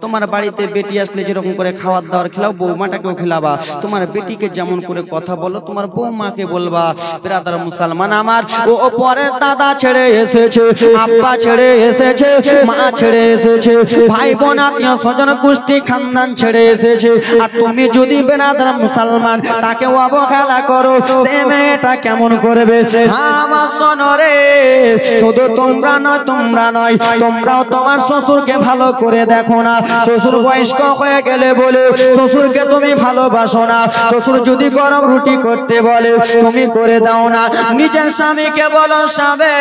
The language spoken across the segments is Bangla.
তোমার বাড়িতে বেটি আসলে যেরকম করে খাওয়ার দাওয়ার খেলাও, বৌমাটাকেও খেলাবা। তোমার বেটিকে যেমন করে কথা বলো তোমার বৌমাকে বলবা। ব্রাদার মুসলমান আমার, ও পরের দাদা ছেড়ে এসেছে, আব্বা ছেড়ে এসেছে, মা ছেড়ে এসেছে, ভাই বোন আত্মীয় স্বজন গোষ্ঠী খানদান ছেড়ে এসেছে। আর তুমি যদি ব্রাদার মুসলমান তাকে অবহেলা করো, সে মেয়েটা কেমন করবে? আমার সোনরে, শুধু তোমরা নয়, তোমরাও তোমার শ্বশুরকে ভালো করে দেখো না। শ্বশুর বয়স্ক হয়ে গেলে বলে শ্বশুরকে তুমি ভালোবাসো না। শ্বশুর যদি গরম রুটি করতে বলে তুমি করে দাও না। নিজের স্বামীকে বলো, স্বামী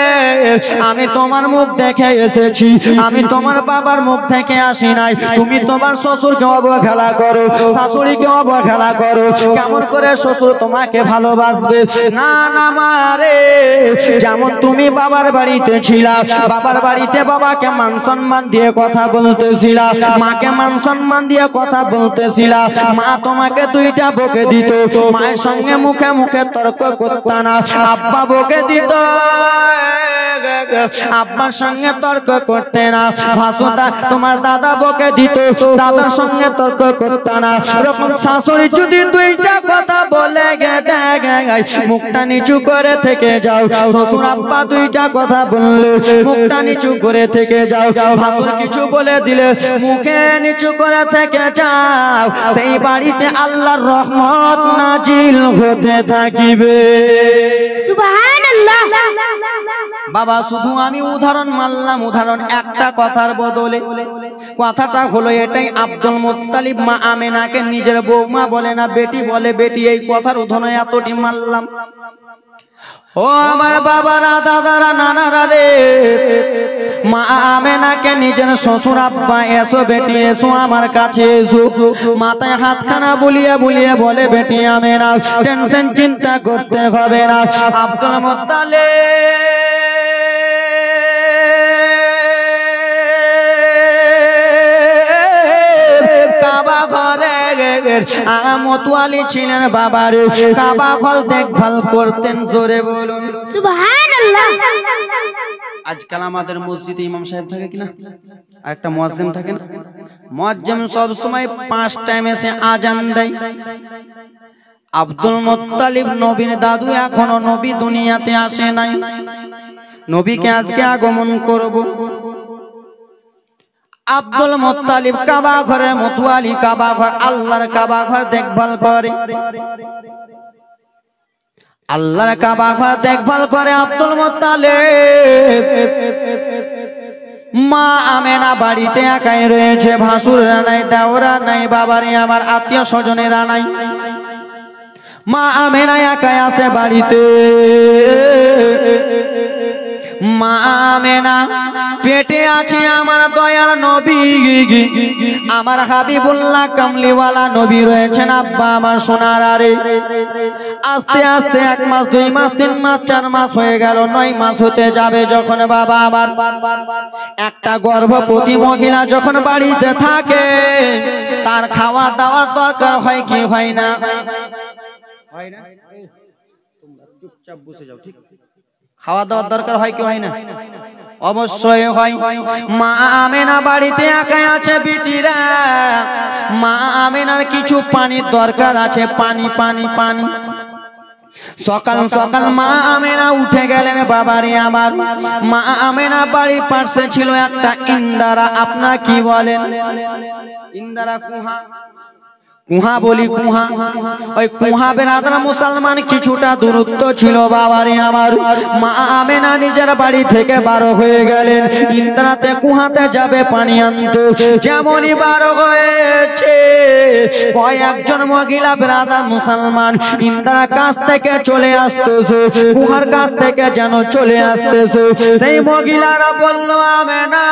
আমি তোমার মুখ দেখে এসেছি, আমি তোমার বাবার মুখ থেকে আসি নাই। তুমি তোমার শ্বশুরকে অবহেলা করো, শাশুড়িকে অবহেলা করো, কেমন করে শ্বশুর তোমাকে ভালোবাসবে? না না মারে, যেমন তুমি বাবার বাড়িতে ছিলা, বাবার বাড়িতে বাবাকে মান সম্মান দিয়ে কথা বলতেছিলা, মাকে মান সম্মান দিয়ে কথা বলতেছিলা। মা তোমাকে দুইটা বকে দিত, মায়ের সঙ্গে মুখে মুখে তর্ক করতে না। আব্বা বকে দিত, আব্বার সঙ্গে তর্ক করতে না। ভাসুদা তোমার দাদা বকে দিত, দাদার সঙ্গে তর্ক করতে না। এরকম শাশুড়ি যদি দুইটা কথা বলে মুখটা নিচু করে থেকে যাও। শ্বশুর আব্বা দুইটা কথা বললে মুখটা নিচু করে থেকে যাও। ভাসুর কিছু বলে দিলে মুখে নিচু করে থেকে যাও। সেই বাড়িতে আল্লাহর রহমত নাজিল হতে থাকিবে। সুবহানাল্লাহ। বাবা শুধু আমি উদাহরণ মানলাম, উদাহরণ একটা কথার বদলে। কথাটা হলো এটাই, আব্দুল মুত্তালিব মা আমেনাকে নিজের বৌমা বলে না, বেটি বলে। বেটি, এই কথার উদাহরণ এতটি মানলাম। ও আমার বাবারা, দাদারা, নানারা রে, মা আমেনাকে নিজের শ্বশুর আব্বা, এসো বেটি এসো আমার কাছে এসো। মাথায় হাতখানা বুলিয়ে বুলিয়ে বলে, বেটি আমেনা টেনশন চিন্তা করতে হবে না। আব্দুল মুত্তালিব কাবা ঘরে মতওয়ালি ছিলেন বাবার, কাবা ঘর দেখভাল করতেন। জোরে বলুন সুবহানাল্লাহ। আজকাল আমাদের মসজিদে ইমাম সাহেব থাকে কিনা, আর একটা মুয়াজ্জিম থাকে না। মুয়াজ্জিম সব সময় 5 টাইম এসে আজান দেয়। আব্দুল মুত্তালিব নবীর দাদু, এখনো নবী দুনিয়াতে আসে নাই। নবীকে আজকে আগমন করব। আব্দুল মুত্তালিব কাবা ঘরের মতওয়ালি, কাবা ঘর আল্লাহর কাবা ঘর দেখভাল করে। আল্লাহর কাবা ঘর দেখভাল করে আব্দুল মুত্তালিব। মা আমেনা বাড়িতে একাই রয়েছে, ভাসুররা নাই, দেওরা নাই, বাবারে আমার আত্মীয় স্বজনেরা নাই। মা আমেনা একাই আছে বাড়িতে। মা আমেনা পেটে আছে আমার দয়ার নবী, আমার হাবিবুল্লাহ কামলিওয়ালা নবী রয়েছেন। আব্বা আমার সোনার আরে, আস্তে আস্তে 1 মাস 2 মাস 3 মাস 4 মাস হয়ে গেল, 9 মাস হতে যাবে যখন বাবা আমার। একটা গর্ভবতী মহিলা যখন বাড়িতে থাকে, তার খাওয়া দাওয়ার দরকার হয় কি হয় না? হয় না? তোমরা চুপচাপ বসে যাও, ঠিক? খাওয়া দাওয়ার দরকার হয় কি হয় না? অবশ্যই হয়। মা আমেনা বাড়িতে একাই আছে বিটিরা। মা আমেনার কিছু পানির দরকার আছে, পানি পানি পানি। সকাল সকাল মা আমেনা উঠে গেলেন বাবারে আমার। মা আমেনা বাড়ির পাশে ছিল একটা ইন্দারা। আপনারা কি বলেন? ইন্দারা, কুহা, কুহা বলি, কুহা। ওই কুহা বেরাদার মুসলমান কিছুটা দূরত্ব ছিল বাবারে আমার। মা আমেনা নিজের বাড়ি থেকে বারো হয়ে গেলেন, ইন্দ্রাতে কুহাতে যাবে পানি আনতে। যেমনই বারো হয়েছে, কয়েকজন মহিলা বেরাদার মুসলমান ইন্দ্রার কাছ থেকে চলে আসতেছে, কুহার কাছ থেকে যেন চলে আসতেছে। সেই মহিলারা বলল, আমেনা,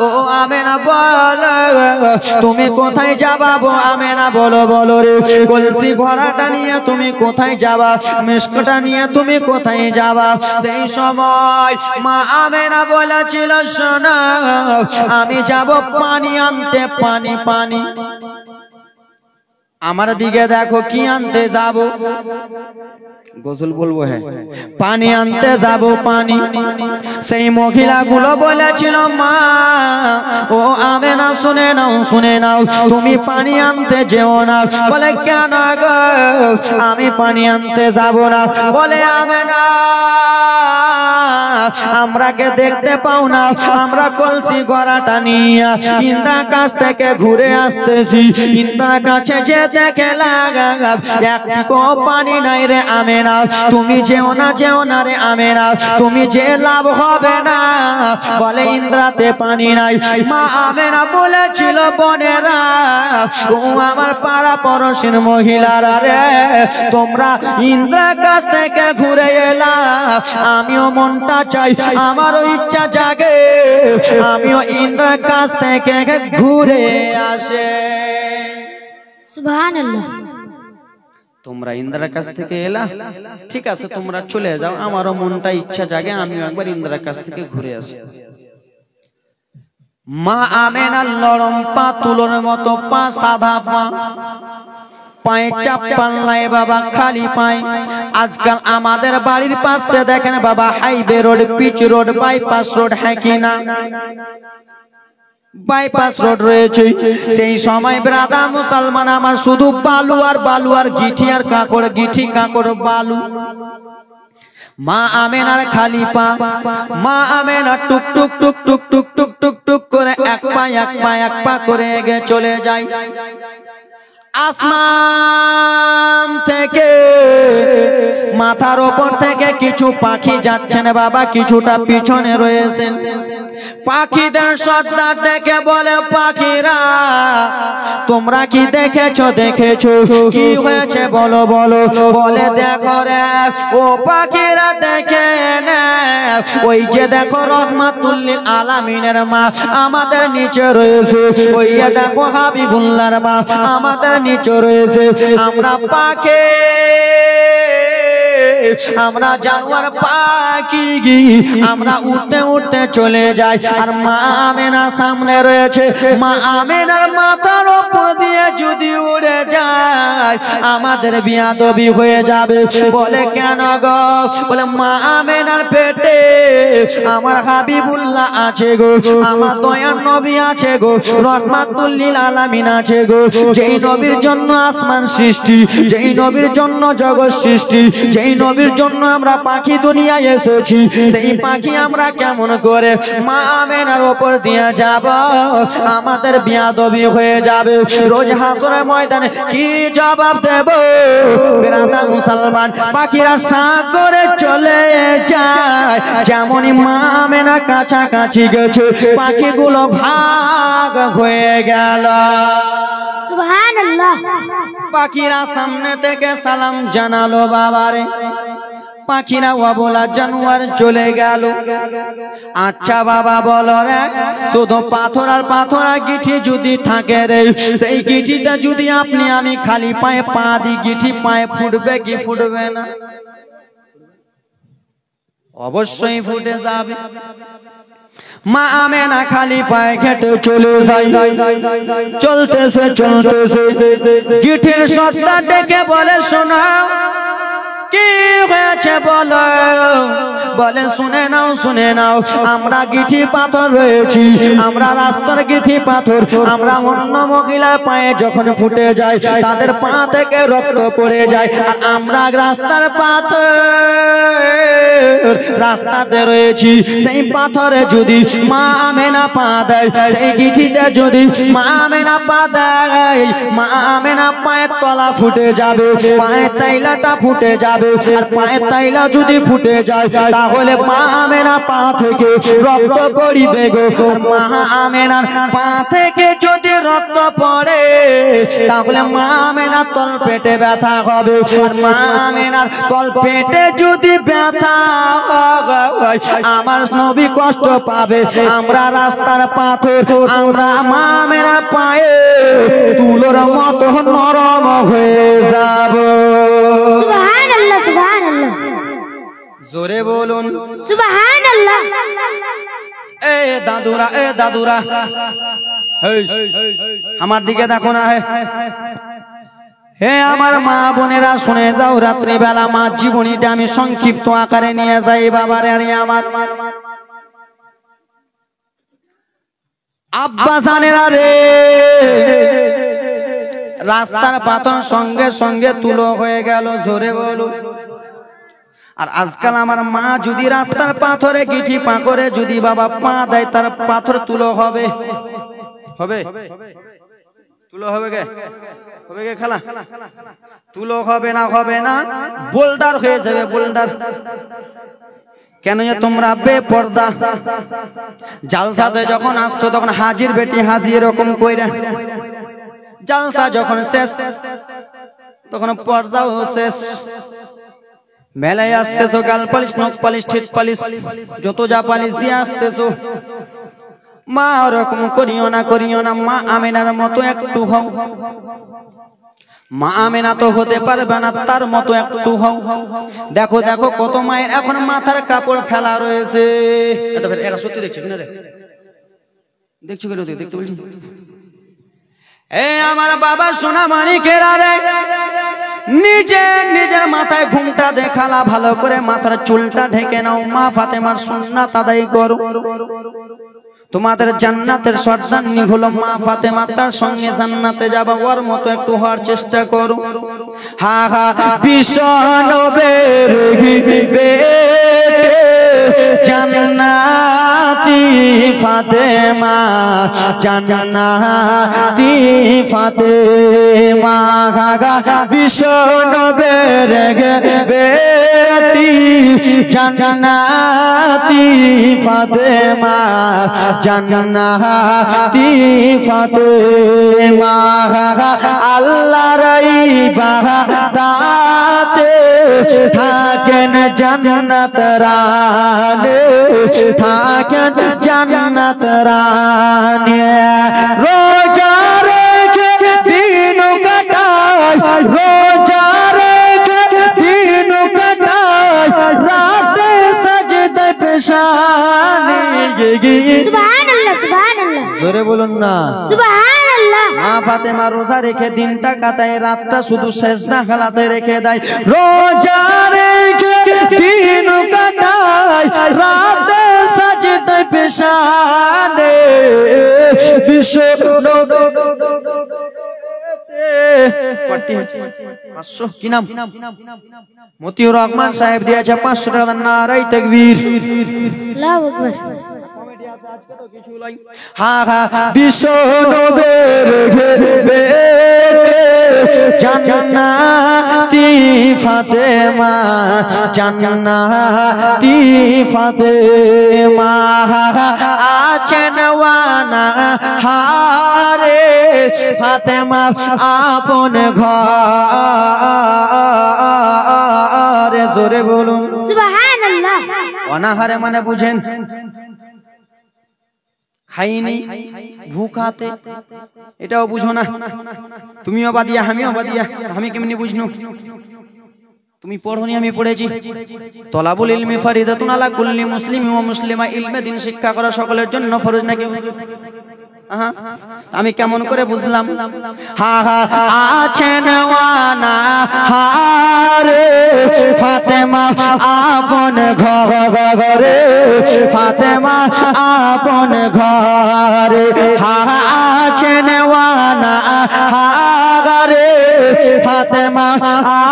ও আমেনা বল, তুমি কোথায় যাবা? আমেনা বলো বলো রে, কলসি ভরাটা নিয়ে তুমি কোথায় যাবা? মিষ্কটা নিয়ে তুমি কোথায় যাবা? সেই সময় মা আমেনা বলেছিল, শোনো, আমি যাব পানি আনতে, পানি পানি। আমার দিকে দেখো, কি আনতে যাব? গোসল বলবো, হ্যাঁ, পানি আনতে যাব, পানি। সেই মহিলাগুলো বলেছিল, মা ও আমেনা শুনে নাও তুমি পানি আনতে যেও না। বলে কেন গো আমি পানি আনতে যাব না? বলে আমেনা আমরাকে দেখতে পাও না, আমরা কলসি গড়াটা নিয়ে ইন্দ্রার কাছ থেকে ঘুরে আসতেছি। ইন্দ্রার কাছে যে দেখে লাগা একটু পানি নাই রে আমেনা, তুমি যেও না রে আমেনা, তুমি যে লাভ হবে না। বলে ইন্দ্রাতে পানি নাই। মা আমেনা বলেছিল বোনেরা ও আমার পাড়া পড়োশির মহিলারা রে, তোমরা ইন্দ্রার কাছ থেকে ঘুরে এলা, আমিও মনটা চাই, আমারও ইচ্ছা জাগে আমিও ইন্দ্রার কাছ থেকে ঘুরে আসে। সুবহানাল্লাহ। তোমরা ইন্দ্রার কাছ থেকে এলা, ঠিক আছে তোমরা চলে যাও, আমারও মনটা ইচ্ছা জাগে আমিও একবার ইন্দ্রার কাছ থেকে ঘুরে আসি। মা আমেনার নরম পা, তুলোর মতো পা, সাদা পা, পায়ে চাপ্পাল নাই বাবা, খালি পায়ে। আজকাল আমাদের বাড়ির পাশে দেখেন বাবা highway road, pitch road, bypass road, হ্যাঁ কি না? বাইপাস রোড রয়েছে। সেই সময় ব্রাদা মুসলমান আমার শুধু বালু আর বালু আর গিঠি আর কাঁকড়, গিঠি কাঁকড় বালু। মা আমেনার খালি পা, মা আমেনা টুক টুক টুক টুক টুক টুক টুক টুক করে এক পা করে এগিয়ে চলে যায়। আসমান থেকে মাথার ওপর থেকে কিছু পাখি যাচ্ছেন বাবা, কিছুটা পিছনে রয়েছেন। পাখিদের সর্দার ডেকে বলে পাখিরা তোমরা কি দেখেছো কি হয়েছে বলো। বলে দেখো রে ও পাখিরা দেখে না, ওই যে দেখো রহমাতুল লিল আলামিনের মা আমাদের নিচে রয়েছে, ওই যে দেখো হাবিবুল্লাহর মা আমাদের নিচে রয়েছে। আমরা পাখি, আমরা জানোয়ার পাখি, আমরা উঠতে উঠতে চলে যাই। আর মা আমেনা সামনে রয়েছে, মা আমেনার মাথার উপর দিয়ে যদি উড়ে যায় আমাদের বিয়াদবি হয়ে যাবে। বলে কেন গো? বলে মা আমেনার পেটে আমার হাবিবুল্লাহ আছে গো, আমার দয়ার নবী আছে গো, রহমাতুল লিল আলামিন আছে গো। যেই নবীর জন্য আসমান সৃষ্টি, যেই নবীর জন্য জগৎ সৃষ্টি, যেই নবীর জন্য আমরা পাখি দুনিয়ায় এসেছি, সেই পাখি আমরা কেমন করে মা আমেনার উপর দিয়ে যাব? আমাদের বিয়াদবি হয়ে যাবে। রোজ হাসরের ময়দানে কি জবাব দেব? বেরাদা মুসলমান পাখিরা সাগরে চলে যায়, যেমনই মা আমেনার কাছাকাছি গেছে পাখিগুলো ভাগ হয়ে গেল। সুবহানাল্লাহ। পাখিরা সামনে থেকে সালাম জানালো বাবারে, পাখিরা অবলা জানোয়ার চলে গেল। আচ্ছা বাবা বলো রে, শুধু পাথর আর গিঠি যদি থাকে রে, সেই গিঠিটা যদি আপনি আমি খালি পায়ে পা দি, গিঠি পায়ে ফুটবে কি ফুটবে না? অবশ্যই ফুটে যাবে। মা আমেনা খালি পায়ে হেঁটে চলে যায়, চলতেছে গিঠির সত্তা ডেকে বলে শোনাও কি হয়েছে বলো। বলে শুনে নাও, আমরা গিঠি পাথর রয়েছি, আমরা রাস্তার গিঠি পাথর, আমরা অন্য মহিলার পায়ে যখন ফুটে যায় তাদের পা থেকে রক্ত পড়ে যায়, আর আমরা রাস্তার পাথর রাস্তাতে রয়েছি। সেই পাথরে যদি মা আমেনা পা দেয়, সেই গিঠিতে যদি মা আমেনা পা দেয়, মা আমেনা পায়ের তলা ফুটে যাবে, পায়ের তাইলাটা ফুটে যাবে। আর পায়ের তাইলা যদি ফুটে যায় তাহলে মা আমেনার পা থেকে রক্ত পড়িবে গো। আর মা আমেনার পা থেকে যদি রক্ত পড়ে তাহলে মা আমেনার তল পেটে ব্যথা হবে। আর মা আমেনার তল পেটে যদি ব্যথা হয় আমার নবী কষ্ট পাবে। আমরা রাস্তার পাথর, আমরা মা আমেনার পায়ে তুলোর মতো নরম হয়ে যাব। সুবহানাল্লাহ, সুবহানাল্লাহ। জোরে বলুন সুবহানাল্লাহ। এ দাদুরা আমার দিকে দেখো না। হে আমার মা বোনেরা শুনে যাও, রাত্রিবেলা মা জীবনীটা আমি সংক্ষিপ্ত আকারে নিয়ে যাই বাবারে। আমার আব্বা জানেরা রে, রাস্তার পাথর সঙ্গে সঙ্গে তুলো হয়ে গেল, জোরে বলো। আর আজকাল আমার মা যদি রাস্তার পাথরে গিঠি পা করে যদি বাবা পা দেয়, তার পাথর তুলো হবে, হবে তুলো হবে গে, হবে গে খালা, তুলো হবে না, হবে না, বোল্ডার হয়ে যাবে, বোল্ডার। কেন যে তোমরা বেপর্দা, জালসাতে যখন আসছো তখন হাজির বেটি হাজি এরকম কইরা, জালসা যখন শেষ তখন পর্দাও শেষ। মেলায় আসতেছো, গাল পালিশ, নখ পালিশ, ঠোঁট পালিশ, যত যা পালিশ দিয়ে আসতেছো। মা ওরকম করিও না, করিও না, মা আমিনার মতো একটু হও। মা আমিনা তো হতে পারবে না, তার মতো একটু হও। দেখো দেখো কত মায়ের এখন মাথার কাপড় ফেলা রয়েছে। এরা সত্যি দেখছে কিনা রে, দেখছো কেন, দেখতে বলছি। আমার বাবা সোনা মানিকেরা রে, নিজের মাথায় ঘুমটা দেখালা, ভালো করে মাথার চুলটা ঢেকে নাও। মা ফাতেমার সুন্নাত আদায় করো। তোমাদের জান্নাতের সর্দারনি হলো মা ফাতেমা, তার সঙ্গে জান্নাতে যাবা, ওর মতো একটু হওয়ার চেষ্টা করো। হা হা বিশ্ব নবীর বেটে জান্নাতি ফাতেমা, জান্নাতি ফাতেমা, হা হা বিশ্ব নবীর বেটি জান্নাতি ফাতেমা, জান্নাতি ফাতেমা, আল্লাহর ইবাদতে থাকেন জান্নাত রানে, থাকেন জান্নাত রানে। রোজা রেখে দিন কাটায়, রোজা রেখে দিন কাটায়, রাতে সাজদে পেশানি। সুবহানাল্লাহ, সুবহানাল্লাহ, জোরে বলুন না সুবহানাল্লাহ। মা ফাতেমা রোজা রেখে দিনটা কাটায়, রাতটা শুধু সেজদা খালাতে রেখে দেয়। রোজা রেখে দিন কাটায়, রাতে সাজদে পেশানে। বিশ্ব কি নাম? মতিউর রহমান সাহেব দিয়েছে 500 টাকা। নারায়ে তাকবীর, আল্লাহু আকবার। হা হা বিশ্ব নবীর বেটে জান্নাতি ফাতেমা, জান্নাতি ফাতেমা, আছেন ওয়ানা হারে ফাতেমা আপন ঘরে। জোরে বলুন সুবহানাল্লাহ। অনাহারে মানে বুঝেন খাইনি, ভুখাতে, এটাও বুঝো না। তুমিও বাদিয়া, আমিও বাদিয়া, আমি কেমনি বুঝনু? তুমি পড়োনি, আমি পড়েছি। তলাবুল ইলমি ফারিদাতুন আলা কুল্লি মুসলিমি ওয়া মুসলিমা, ইলমে দিন শিক্ষা করা সকলের জন্য ফরজ নাকি? আমি কেমন করে বুঝলাম? হা হা আছেন ওয়ানা হারে ফাতেমা আপন ঘরে, ফাতেমা আপন ঘরে, হা আছেন ওয়ানা হারে ফাতেমা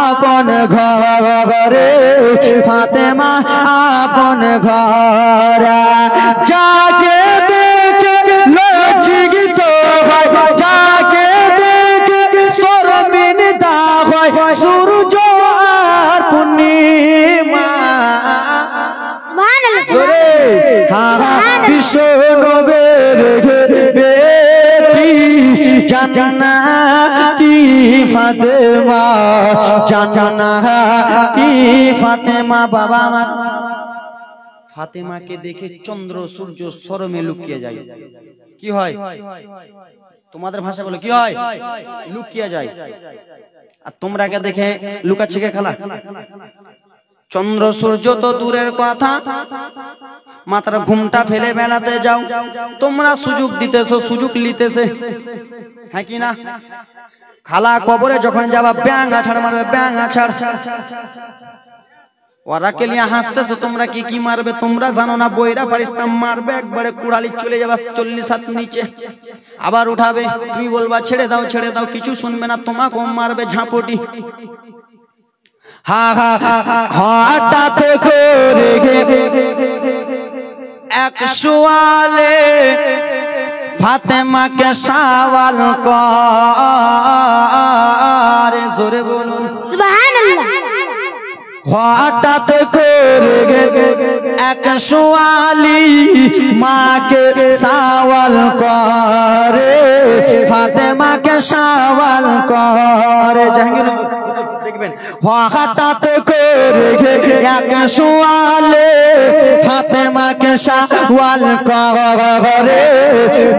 আপন ঘরে, ফাতেমা আপন ঘরে। যাকে দেখে লজ্জিত হয়, যাকে দেখে শর্মিন্দা হয়, সূর্য আর পূর্ণিমা। সুবহানাল্লাহ, জোরে বিশ্ব নবীর বেটি জান্নাতি ফাতেমা, জান্নাতি ফাতেমা। বাবা আমার ফাতেমাকে দেখে চন্দ্র সূর্য শরমে লুকিয়ে যায়। কি হয়? তোমাদের ভাষা বলে কি হয়? লুকিয়ে যায়। আর তোমরাকে দেখে লুকাচ্ছে কে খালা? চন্দ্র সূর্য তো দূরের কথা, মাথার ঘুমটা ফেলে বেলাতে যাও। তোমরা সুযোগ দিতেছো, সুযোগ লিতেছে, হ্যাঁ কি না? খালা কবরে যখন যাবা ব্যাং আছাড় মারবে, ব্যাং আছাড়। ওরা কে নিয়ে হাসতেছে, তোমরা কি কি মারবে তোমরা জানো না? বইরা ফারিস্তা মারবে একবারে কুড়ালি চলে যাবে 40 হাত নিচে, আবার উঠাবে, তুমি বলবা ছেড়ে দাও ছেড়ে দাও, কিছু শুনবে না, তোমাকেও মারবে ঝাঁপটি। হা হা হঠাৎ করে এক সোয়ালে ফাতেমাকে সওয়াল করে, জোরে বলুন সুবহানাল্লাহ। হঠাৎ করে এক সোয়ালি মাকে সওয়াল করে, ফাতেমাকে সওয়াল করে। জাহাঙ্গীর দেখবেন, হঠাৎ করে এক সোয়ালে ফাতেমাকে সওয়াল করে,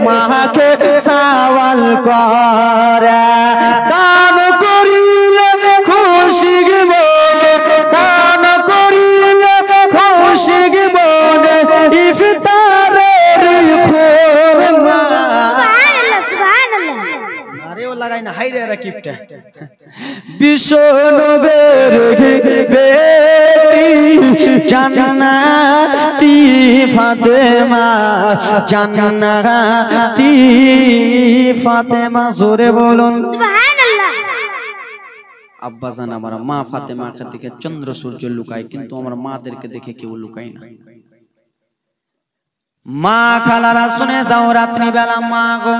মাকে সওয়াল করে। দান করিলে খুশি মনে, দান করিলে খুশি মনে, ইফতারের খুরমা। সুবহানাল্লাহ সুবহানাল্লাহ। আরেও লাগাই না, হাইরে রাকিবটা। বিশ্ব নবীর বেটি জান্নাতি ফাতেমা, জান্নাতি ফাতেমা, জোরে বলুন সুবহানাল্লাহ। আব্বা জান আমার মা ফাতেমাকে দেখে চন্দ্র সূর্য লুকায়, কিন্তু আমার মাদেরকে দেখে কেউ লুকায় না। মা খালারা শুনে যাও, রাত্রি বেলা মা গো,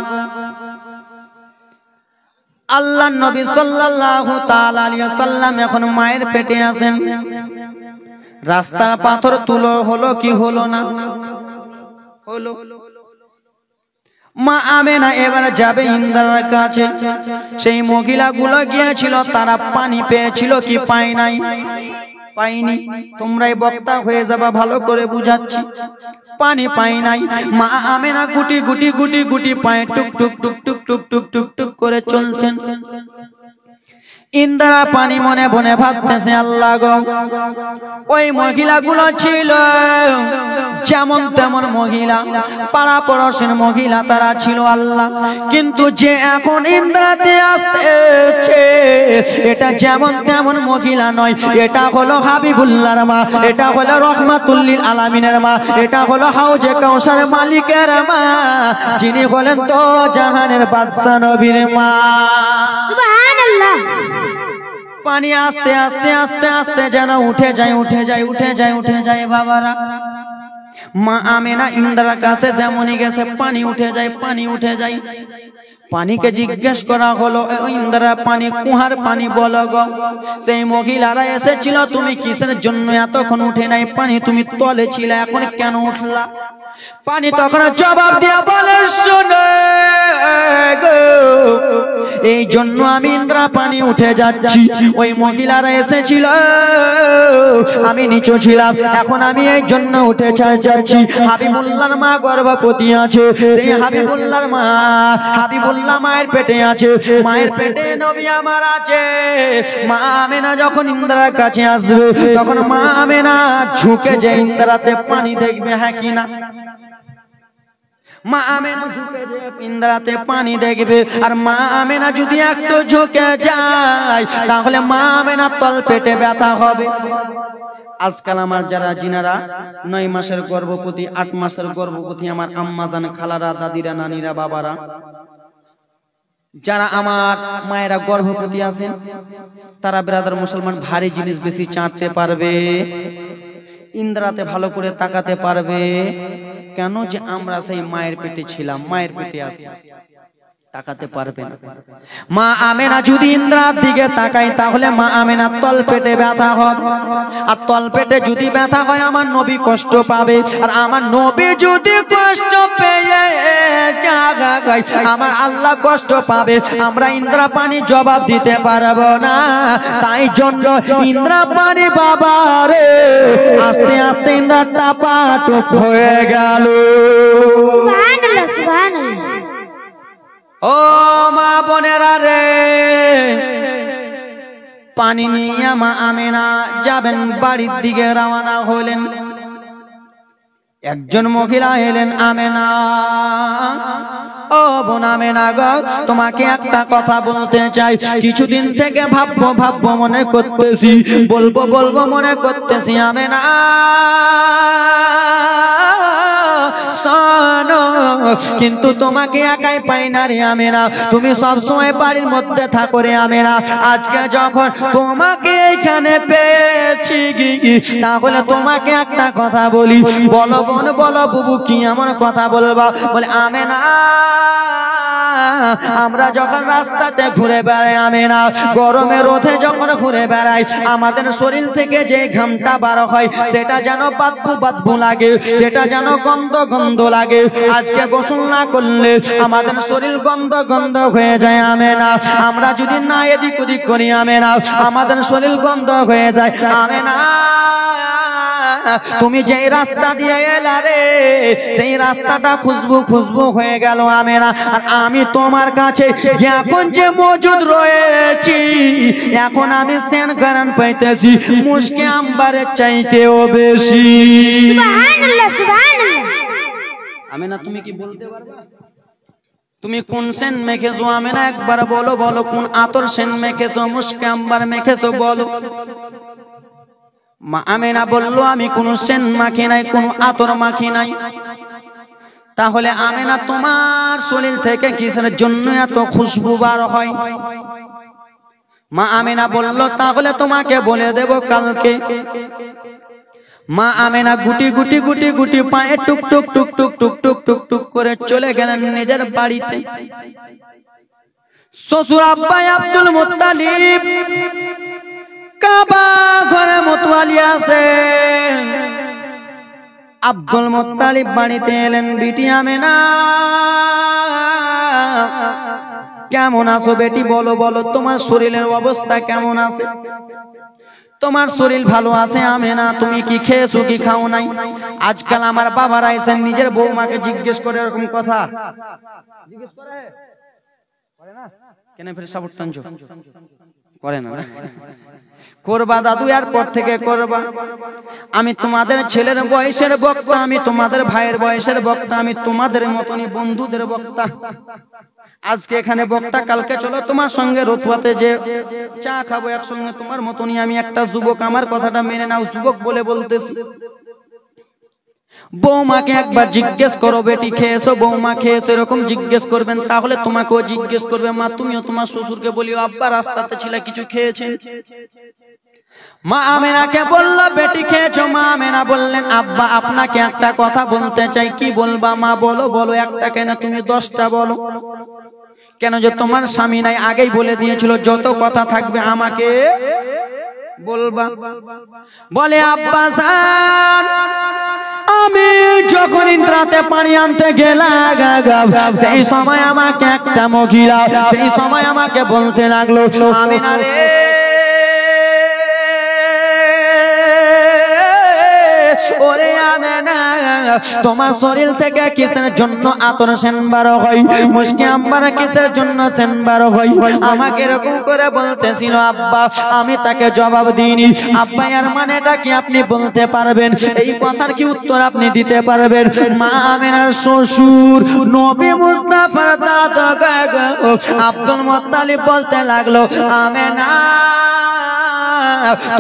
আল্লাহর নবী সাল্লাল্লাহু তাআলা আলাইহি ওয়াসাল্লাম এখন মায়ের পেটে আছেন। রাস্তার পাথর তুলো হলো কি হলো না? হলো। মা আমেনা এবার যাবে ইন্দ্রার কাছে। সেই মহিলাগুলো গিয়েছিল, তারা পানি পেয়েছিল কি পায় নাই? পাইনি। তোমরাই বক্তা হয়ে যাবা, ভালো করে বুঝাচ্ছি। পানি পাই নাই। মা আমেনা গুটি গুটি গুটি গুটি পায়ে টুক টুক টুক টুক টুক টুক টুক টুক করে চলছেন। ইন্দ্রা পানি মনে মনে ভাবতেছে, আল্লাহ গো, ওই মহিলাগুলো ছিল যেমন তেমন মহিলা, পাড়া পড়োশির মহিলা তারা ছিল আল্লাহ, কিন্তু যে এখন ইন্দ্রাতে আসতেছে এটা যেমন তেমন মহিলা নয়, এটা হলো হাবিবুল্লাহর মা, এটা হলো রহমাতুল লিল আলামিনের মা, এটা হলো হাউজে কাউসার মালিকের মা, যিনি হলেন তো জাহানের বাদশা নবীর মা। সুবহানাল্লাহ। পানি আস্তে আস্তে আস্তে আস্তে যেন উঠে যায় উঠে যায় উঠে যায় উঠে যায় বাবারা। মা আমেনা ইন্দ্রার কাছে যেমনই গেছে পানি উঠে যায় পানি উঠে যায়। পানিকে জিজ্ঞেস করা হলো, ইন্দ্রা পানি কুহার পানি বলো গো। সেই মহিলারা এসেছিল, তুমি কিসের জন্য এতক্ষণ উঠে নাই পানি? তুমি তলে ছিলে, এখন কেন উঠলা? পানি তখন জবাব দিয়া বলে, শুনে গো, এই জন্য আমি ইন্দ্রা পানি উঠে যাচ্ছি। ওই মহিলারা এসেছিল, আমি নিচু ছিলাম, এখন আমি এই জন্য উঠে যাচ্ছি। হাবিবুল্লাহর মা গর্ভবতী আছে, সেই হাবিবুল্লাহর মা, হাবিবুল্লাহ মায়ের পেটে আছে, মায়ের পেটে নবী আমার আছে। মা আমেনা যখন ইন্দ্রার কাছে আসবে, তখন মা আমেনা ঝুঁকে যে ইন্দ্রাতে পানি দেখবে, হ্যাঁ কিনা? মা আমেনা ঝুঁকে যে ইন্দ্রাতে পানি দেখবে, আর মা আমেনা যদি একটু ঝুঁকে যায়, তাহলে মা আমেনা তল পেটে ব্যথা হবে। আজকাল আমার যারা জিনারা 9 মাসের গর্ভবতী, 8 মাসের গর্ভবতী, আমার আম্মাজান, খালারা, দাদিরা, নানিরা, বাবারা, যারা আমার মায়েরা গর্ভবতী আছেন, তারা ব্রাদার মুসলমান ভারী জিনিস বেশি চাটতে পারবে, ইন্দ্রাতে ভালো করে তাকাতে পারবে। কেন? যে আমরা সেই মায়ের পেটে ছিলাম, মায়ের পেটে আছি, তাকাতে পারবে না। মা আমেনা যদি ইন্দ্রার দিকে তাকাই, তাহলে মা আমেনা তল পেটে ব্যথা হবে, আর তল পেটে যদি ব্যথা হয় আমার নবী কষ্ট পাবে, আর আমার নবী যদি কষ্ট পেয়ে যায় আমার আল্লাহ কষ্ট পাবে। আমরা ইন্দ্রা পানি জবাব দিতে পারবো না, তাই জন্য ইন্দ্রা পানি বাবারে আস্তে আস্তে ইন্দ্রা টাপাটুপ হয়ে গেল। সুবহানাল্লাহ সুবহানাল্লাহ। ও মা বোনেরা রে, পানি নিয়ে মা আমেনা যাবেন বাড়ির দিকে রওনা হলেন। একজন মহিলা এলেন, আমেনা ও বোন আমেনা গো, তোমাকে একটা কথা বলতে চাই। কিছুদিন থেকে ভাববো মনে করতেছি, বলবো মনে করতেছি আমেনা শোনো, কিন্তু তোমাকে একাই পাই না রে আমেনা। তুমি সব সময় বাড়ির মধ্যে থাকো রে আমেনা। আজকে যখন তোমাকে এইখানে পেয়েছি, তাহলে তোমাকে একটা কথা বলি। বলো বোন বলো বুবু, কি এমন কথা বলবা? বলে আমেনা, আমরা যখন রাস্তাতে ঘুরে বেড়াই আমেনা, গরমে রোদে যখন ঘুরে বেড়াই, আমাদের শরীর থেকে যে ঘামটা বার হয় সেটা যেন বাদবু লাগে, সেটা যেন গন্ধ লাগে। আজকে গোসল না করলে আমাদের শরীর গন্ধ হয়ে যায় আমেনা। আমরা যদি না এদিক ওদিক করি আমেনা, আমাদের শরীর গন্ধ হয়ে যায় আমেনা। তুমি যেই রাস্তা দিয়ে এলা রে, সেই রাস্তাটা খুশবু হয়ে গেল আমেনা। আর আমি তোমার কাছে এখন যে মজুদ রয়েছি, এখন আমি সেন গারান পাইতেছি মুশকে আম্বারের চাইতেও বেশি। সুবহানাল্লাহ সুবহানাল্লাহ। আমেনা তুমি কি বলতে পারবা? তুমি কোন সেন মেখেছো আমেনা? একবার বলো কোন আতর সেন মেখেছো, মুশকে আম্বার মেখেছো বলো। মা আমেনা বললো আমি কোনো সেন মাখি নাই, কোনো আতর মাখি নাই। তাহলে আমেনা তোমার শরীর থেকে কিসের জন্য এত খুশবু বার হয়? মা আমেনা বলল তাহলে তোমাকে বলে দেব কালকে। মা আমেনা গুটি পায়ে টুক করে চলে গেলেন নিজের বাড়িতে। শ্বশুর আব্বাই আব্দুল মুত্তালিব কাবা ঘরে মতোয়ালি আছে। আব্দুল মুত্তালিব বাড়িতে এলেন। বেটি আমেনা কেমন আছো বেটি? বলো তোমার শরীরের অবস্থা কেমন আছে? তোমার শরীর ভালো আছে আমেনা? তুমি কি খেয়েছো কি খাও নাই? আজকাল আমার বাবারা এসেন নিজের বৌমাকে জিজ্ঞেস করে এরকম কথা জিজ্ঞেস করে না কেন? ফের সাপোর্ট টানছো করে না? করবা দাদু, এরপর থেকে করবা। আমি তোমাদের ছেলের বয়সের বক্তা, আমি তোমাদের ভাইয়ের বয়সের বক্তা, আমি তোমাদের মতনই বন্ধুদের বক্তা। আজকে এখানে বক্তা, কালকে চলো তোমার সঙ্গে রতুয়াতে যে চা খাবো একসঙ্গে, তোমার মতনই আমি একটা যুবক। আমার কথাটা মেনে নাও, যুবক বলে বলতেছি। বৌমাকে একবার জিজ্ঞেস করো বেটি খেয়েছো, বৌমা খেয়েছো, এরকম জিজ্ঞেস করবেন। তাহলে তোমাকেও জিজ্ঞেস করবে মা, তুমিও তোমার শ্বশুরকে বলিও আব্বা রাস্তাতে ছিল কিছু খেয়েছেন? মা আমেনাকে বলল বেটি খেয়েছো? মা আমেনা বললেন আব্বা আপনাকে একটা কথা বলতে চাই। কি বলবা মা? বলো একটা কেন, তুমি 10টা বলো। কেন যে তোমার স্বামী নাই? আগেই বলে দিয়েছিল যত কথা থাকবে আমাকে বলবা। বলে আব্বা জান, আমি যখন ইন্দ্রাতে পানি আনতে গেলাম, সেই সময় আমাকে একটা মহিলা, সেই সময় আমাকে বলতে লাগলো আমেনা রে, ওরে আমেনা, তোমার শরীর থেকে কিসের জন্য আতর সেন বার হয়, মুশকে আম্বার কিসের জন্য সেন বার হয়? আমাকে এরকম করে বলতেছিল আব্বা। আমি তাকে জবাব দিইনি। আব্বা এর মানেটা কি আপনি বলতে পারবেন? এই কথার কি উত্তর আপনি দিতে পারবেন? মা আমেনার শ্বশুর নবী মুস্তাফার দাদা আব্দুল মুত্তালিব বলতে লাগলো আমেনা,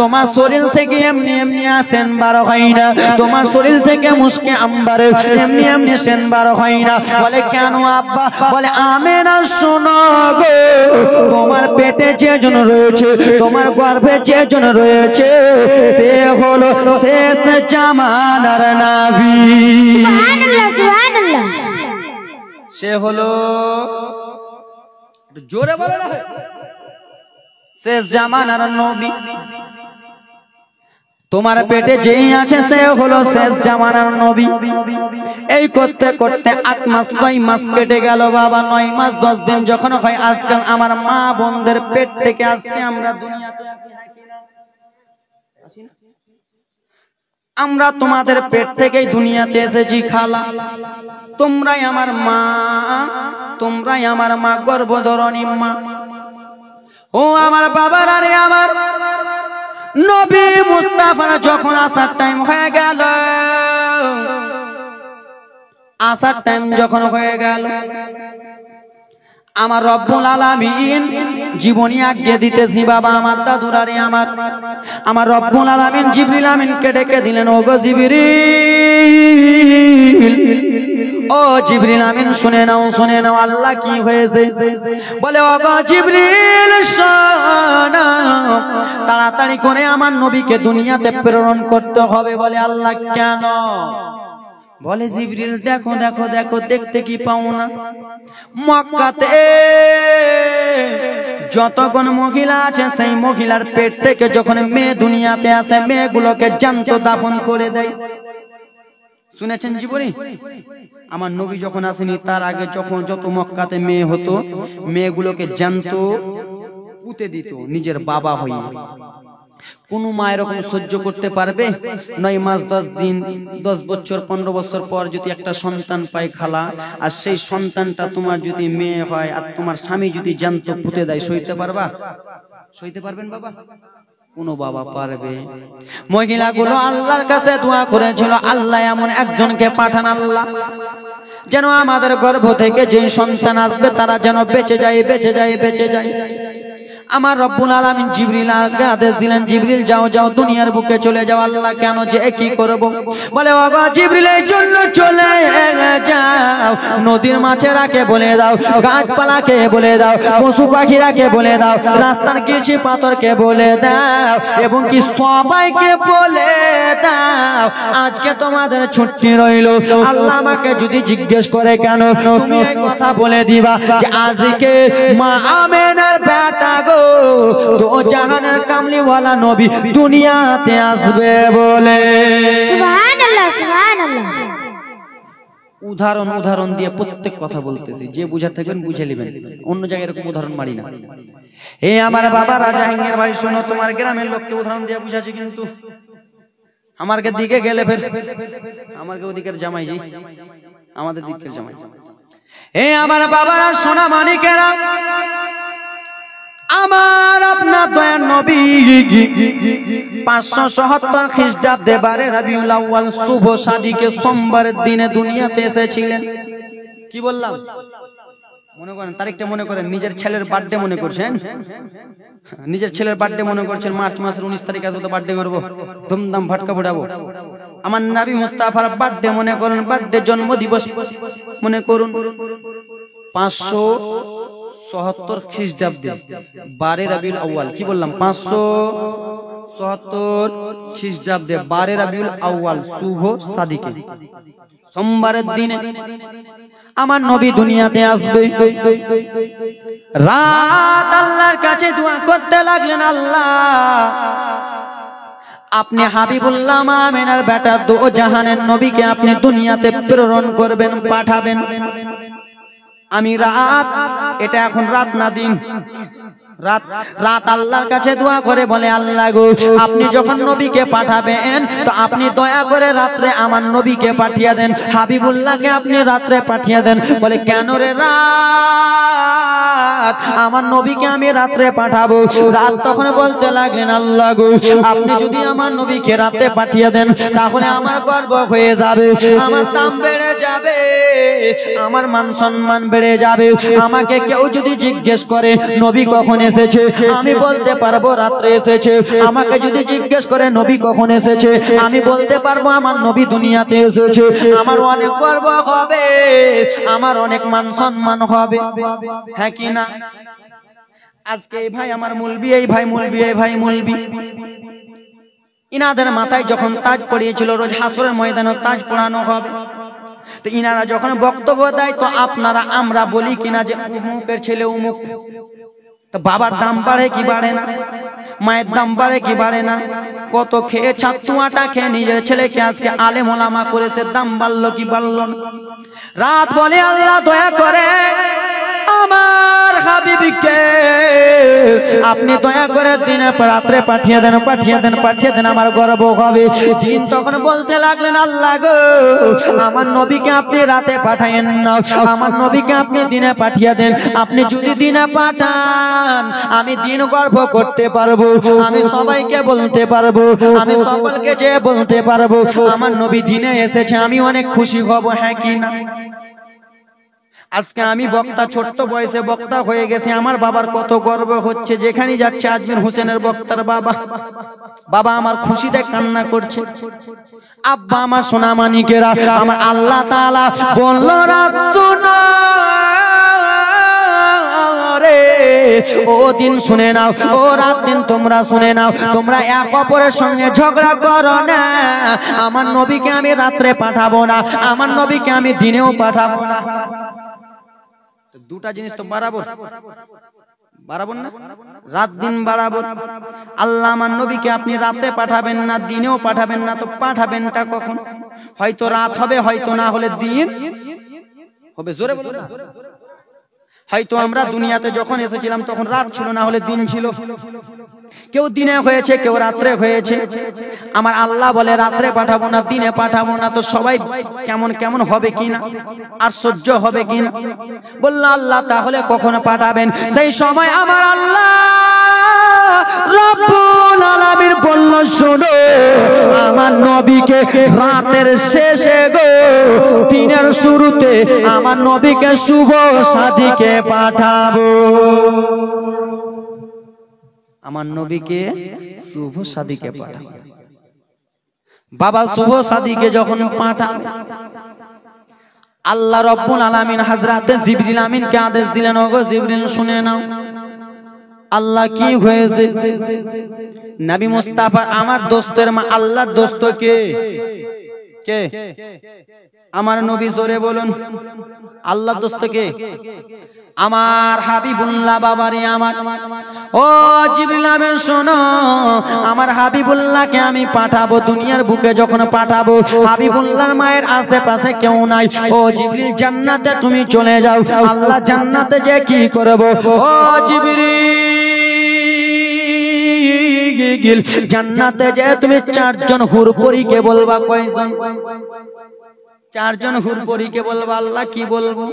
তোমার শরীর থেকে এমনি সেন বার হয় না, তোমার শরীর থেকে মুশকে আম্বার এমনি সেন বার হয় না। বলে কেন আব্বা? বলে আমেনা শোনো গো, তোমার পেটে যে জন রয়েছে, তোমার গর্ভে যে জন রয়েছে, সে হলো শেষ জামানার নবী। সুবহানাল্লাহ সুবহানাল্লাহ। সে হলো, জোরে বলো না, শেষ জামানার নবী। তোমার পেটে যেই আছে সে হলো শেষ জামানার নবী। এই করতে 8 মাস 9 মাস কেটে গেল বাবা। 9 মাস 10 দিন যখন হয়, আজকাল আমার মা বোনদের পেট থেকে আজকে আমরা দুনিয়াতে আসি না? আমরা তোমাদের পেট থেকেই দুনিয়াতে এসেছি খালা। তোমরাই আমার মা, গর্ভধারণী মা। ও আমার বাবার, আরে আমার নবী মুস্তাফার যখন আসার টাইম হয়ে গেল, আসার টাইম যখন হয়ে গেল, আমার রব্বুল আলামিন জীবনী আজ্ঞে দিতেছি বাবা আমার দাদুরারে আমার রব্বুল আলামিন জিবরিল আমিনকে ডেকে দিলেন, ওগো জিবরিল, ও জিবরিল আমিন শুনে নাও আল্লাহ কি হয়েছে। বলে ওগো জিবরিল শোনো, তাড়াতাড়ি করে আমার নবীকে দুনিয়াতে প্রেরণ করতে হবে। বলে আল্লাহ কেন? বলে জিবরিল দেখো দেখো দেখো, দেখতে কি পাও না, মক্কাতে যতক্ষণ মহিলা আছে সেই মহিলার পেট থেকে যখন মেয়ে দুনিয়াতে আসে, মেয়েগুলোকে জ্যান্ত দাফন করে দেয়। শুনেছেন জীবনী? আমার নবী যখন আসেনি তার আগে যখন যত মক্কাতে মেয়ে হতো, মেয়েগুলোকে জ্যান্ত পুঁতে দিত নিজের বাবা হয়ে। কোন মা এরকম সহ্য করতে পারবে? 9 মাস 10 দিন 10 বছর 15 বছর পর যদি একটা সন্তান পায় খালা, আর সেই সন্তানটা তোমার যদি মেয়ে হয় আর তোমার স্বামী যদি জ্যান্ত পুঁতে দেয়, সইতে পারবা? সইতে পারবেন বাবা? কোন বাবা পারবে? মহিলাগুলো আল্লাহর কাছে দোয়া করেছিল, আল্লাহ এমন একজনকে পাঠান আল্লাহ, যেন আমাদের গর্ভ থেকে যে সন্তান আসবে তারা যেন বেঁচে যায় বেঁচে যায় বেঁচে যায়। আমার রব্বুল আলামিন জিবরিলকে আদেশ দিলেন, জিবরিল যাও যাও দুনিয়ার বুকে চলে যাও। আল্লাহ কেন, যে কি করব? বলে ওগো জিবরিল এই জন্য চলে যাও, নদীর মাছেরাকে বলে দাও, গাছপালাকে বলে দাও, পশু পাখিরাকে বলে দাও, রাস্তার কিছু পাথরকে বলে দাও, এবং কি সবাইকে বলে দাও আজকে তোমাদের ছুটি রইল। আল্লাহ আমাকে যদি জিজ্ঞেস করে কেন, তুমি এই কথা বলে দিবা যে আজকে মা আমেনার বেটা গো দো জাহানের কামলিওয়ালা নবী দুনিয়াতে আসবে বলে। সুবহানাল্লাহ সুবহানাল্লাহ। উদাহরণ দিয়ে প্রত্যেক কথা বলতেছি, যে বুঝা থাকবেন বুঝে নেবেন, অন্য জায়গায় এরকম উদাহরণ মারি না। এ আমার বাবা রাজা হিঙ্গের ভাই শোনো, তোমার গ্রামের লোককে উদাহরণ দিয়ে বুঝাচ্ছি, কিন্তু আমার দিকে গেলে ফের আমার ওদিকের জামাই জি, আমাদের দিকের জামাই। এ আমার বাবারা সোনা মানিকেরা, আমার আপনার দয়ার নবী 577 খ্রিস্টাব্দে 12 রবিউল আউয়াল শুভ সাদিকে সোমবারের দিনে দুনিয়াতে এসেছিলেন। কি বললাম? মনে করেন তারিখটা, মনে করেন নিজের ছেলের বার্থডে মনে করছেন, নিজের ছেলের বার্থডে মনে করছেন, মার্চ মাসের 19 তারিখ আসবে তো বার্থডে করবো, ধুমধাম ভাটকা ফোটাবো। আমার নবী মুস্তাফার বার্থডে মনে করেন, বার্থডে জন্ম দিবস মনে করুন 577 খ্রিস্টাব্দে 12 রবিউল আউয়াল। কি বললাম? 577 খ্রিস্টাব্দে 12 রবিউল আউয়াল শুভ সাদিকে সোমবারের দিনে আমার নবী দুনিয়াতে আসবে। রাত আল্লাহর কাছে দোয়া করতে লাগলেন, আল্লাহ আপনি হাবিবুল্লাহ আমেনার বেটা দো জাহানের নবীকে আপনি দুনিয়াতে প্রেরণ করবেন, পাঠাবেন। আমি রাত, এটা এখন রাত না দিন, রাত আল্লাহর কাছে দোয়া করে বলে, আল্লাহ গো আপনি যখন নবীকে পাঠাবেন তো আপনি দয়া করে রাত্রে আমার নবীকে পাঠিয়ে দেন, হাবিবুল্লাহকে আপনি রাত্রে পাঠিয়ে দেন। বলে কেন রে রাত, আমার নবীকে আমি রাত্রে পাঠাবো? রাত তখন বলতে লাগলেন, আল্লাহ গো আপনি যদি আমার নবীকে রাতে পাঠিয়ে দেন তাহলে আমার গর্ব হয়ে যাবে, আমার দাম বেড়ে যাবে, আমার মান সম্মান বেড়ে যাবে। আমাকে কেউ যদি জিজ্ঞেস করে নবী কখন এসেছে, আমি বলতে পারবো রাত্রে এসেছে। আমাকে যদি জিজ্ঞেস করে নবী কখন এসেছে, আমি বলতে পারবো আমার নবী দুনিয়াতে এসেছে। আমার অনেক গর্ব হবে, আমার অনেক মান সম্মান হবে, হ্যাঁ কি না? আজকে এই ভাই আমার মুলবি, এই ভাই মুলবি, এই ভাই মুলবি, ইনাদের মাথায় যখন তাজ পড়িয়েছিল, রোজ হাসরের ময়দানে তাজ পড়ানো হবে, তো ইনারা যখন বক্তব্য দেয় তো আপনারা আমরা বলি কিনা যে উমুকের ছেলে উমুক। তো বাবার দাম বাড়ে কি বাড়ে না? মায়ের দাম বাড়ে কি বাড়ে না? কত খেয়ে ছাত্তু আটা খেয়ে নিজের ছেলেকে আজকে আলেম ওলামা করেছে, দাম বাড়লো কি বাড়লো না? রাত বলে, আল্লাহ দয়া করে আমার হাবিবকে আপনি দয়া করে দিনে রাত্রে পাঠিয়ে দেন, পাঠিয়ে দেন, পাঠিয়ে দেন, আমার গর্ব হবে। দিন তখন বলতে লাগলেন, আল্লাহ গো, আমার নবীকে আপনি রাতে পাঠায়েন না, আমার নবীকে আপনি দিনে পাঠিয়ে দেন। আপনি যদি দিনে পাঠান আমি দিন গর্ব করতে পারবো, আমি সবাইকে বলতে পারবো, আমি সকলকে যে বলতে পারবো আমার নবী দিনে এসেছে, আমি অনেক খুশি হব। হ্যাঁ কি না? আজকে আমি বক্তা, ছোট্ট বয়সে বক্তা হয়ে গেছি, আমার বাবার কত গর্ব হচ্ছে। যেখানে যাচ্ছে আজমির হোসেনের বক্তার বাবা, বাবা আমার খুশিতে কান্না করছে। আব্বা আমার সোনা মানিকেরা, আমার আল্লাহ তাআলা বলল, রাত শোনো রে, ও দিন শুনে নাও, ও রাত দিন তোমরা শুনে নাও, তোমরা এক অপরের সঙ্গে ঝগড়া করো না। আমার নবীকে আমি রাত্রে পাঠাবো না, আমার নবীকে আমি দিনেও পাঠাবো না। দুটা জিনিস তো বাড়াবো, বাড়াবো না, রাত দিন বাড়াবো। আল্লাহ আমার নবীকে আপনি রাতে পাঠাবেন না, দিনেও পাঠাবেন না, তো পাঠাবেনটা কখন? হয়তো রাত হবে, হয়তো না হলে দিন হবে। জোরে বলুন না। হয়তো আমরা দুনিয়াতে যখন এসেছিলাম তখন রাত ছিল, না হলে দিন ছিল। কেউ দিনে হয়েছে, কেউ রাত্রে হয়েছে। আমার আল্লাহ বলে রাত্রে পাঠাবো না, দিনে পাঠাবো না, তো সবাই কেমন কেমন হবে কিনা, আর সহ্য হবে কিনা। বলল আল্লাহ তাহলে কখন পাঠাবেন? সেই সময় আমার আল্লাহ রব্বুল আলামিন বলল, শোনো, আমার নবীকে রাতের শেষে গো দিনের শুরুতে আমার নবীকে শুভ সাদিকে পাঠাবো। আমার নবীকে শুভ সাদিকে পাঠাবো। বাবা শুভ সাদিকে যখন পাঠাবো, আল্লাহ রব্বুল আলামিন হযরতে জিবরিল আমিনকে আদেশ দিলেন, ওগো জিবরিল শুনে নাও, আল্লাহ কি হয়েছে? নবী মুস্তাফা আমার দোস্তের মা, আল্লাহর দোস্ত কে? কে? আমার নবী। জোরে বলুন, আল্লাহর দোস্ত কে? আমার হাবিবুল্লাহ বাবারে আমার। ও জিবরিল আমিন শোনো, আমার হাবিবুল্লাহকে আমি পাঠাবো দুনিয়ার বুকে। যখন পাঠাবো হাবিবুল্লাহর মায়ের আশেপাশে কেউ নাই। ও জিবরিল জান্নাতে তুমি চলে যাও। আল্লাহ জান্নাতে যে কি করব? ও জিবরিল জান্নাতে যে তুমি চারজন হুরপরীকে বলবা। কয়জন? চারজন হুরপরীকে বলবা। আল্লাহ কি বলবো?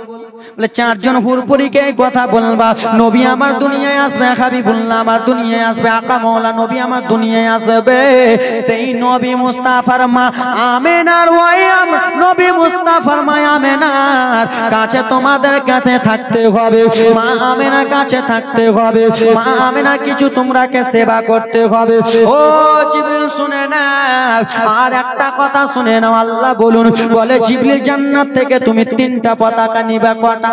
বলে চারজন হুরপরীকে কথা বলবা, নবী আমার দুনিয়ায় আসবে, হাবিবুল্লাহ আমার দুনিয়ায় আসবে, আকা মাওলা নবী আমার দুনিয়ায় আসবে। সেই নবী মুস্তাফার মা আমেনার, ওই নবী মুস্তাফার মা আমেনার কাছে তোমাদের কাছে থাকতে হবে, মা আমেনার কাছে থাকতে হবে, মা আমেনার কিছু তোমরাকে সেবা করতে হবে। ও জিবরিল শুনে নাও, আর একটা কথা শুনে নাও, আল্লাহ বলুন, বলে জিবরিল জান্নাত থেকে তুমি 3টা পতাকা নিবা। কটা?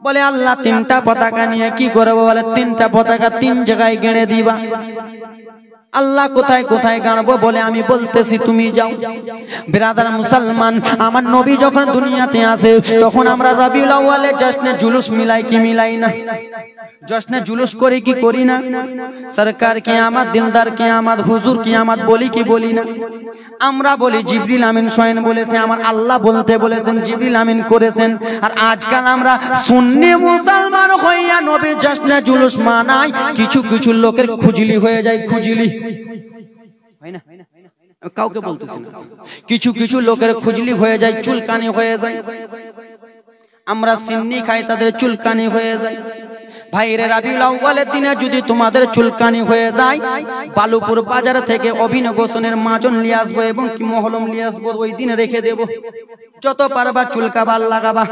বলে আল্লাহ 3টা পতাকা নিয়ে কি করবো? বলে 3টা পতাকা 3 জায়গায় গেড়ে দিবা। আল্লাহ কোথায় কোথায় গাড়বো? বলে আমি বলতেছি, তুমি যাও। বিরাদার মুসলমান, আমার নবী যখন দুনিয়াতে আসে তখন আমরা রবিউল আউয়ালে জশ্নে জুলুস মিলাই কি মিলাই না? জশ্নে জুলুস করি কি করি না? সরকার কিয়ামত, দিলদার কিয়ামত, হুজুর কিয়ামত বলি কি বলি না? আমরা বলি জিবরিল আমিন স্বয়ং বলেছে, আমার আল্লাহ বলতে বলেছেন, জিবরিল আমিন করেছেন। আর আজকাল আমরা সুন্নি মুসলমান হইয়া নবীর জশ্নে জুলুস মানাই, কিছু কিছু লোকের খুজলি হয়ে যায়। খুজলি হয় না? কাউকে বলতেছি না, কিছু কিছু লোকের খুজলি হয়ে যায়, চুলকানি হয়ে যায়। আমরা সিন্নি খাই, তাদের চুলকানি হয়ে যায়। ভাইরে, রাবিউল আউয়ালের দিনে যদি তোমাদের চুলকানি হয়ে যায়, বালুপুর বাজার থেকে অভিনব গোসনের মাজন নিয়ে আসবো এবং কি মহলম নিয়ে আসবো, ওই দিনে রেখে দেব। যত পারবা চুলকাবার লাগাবা।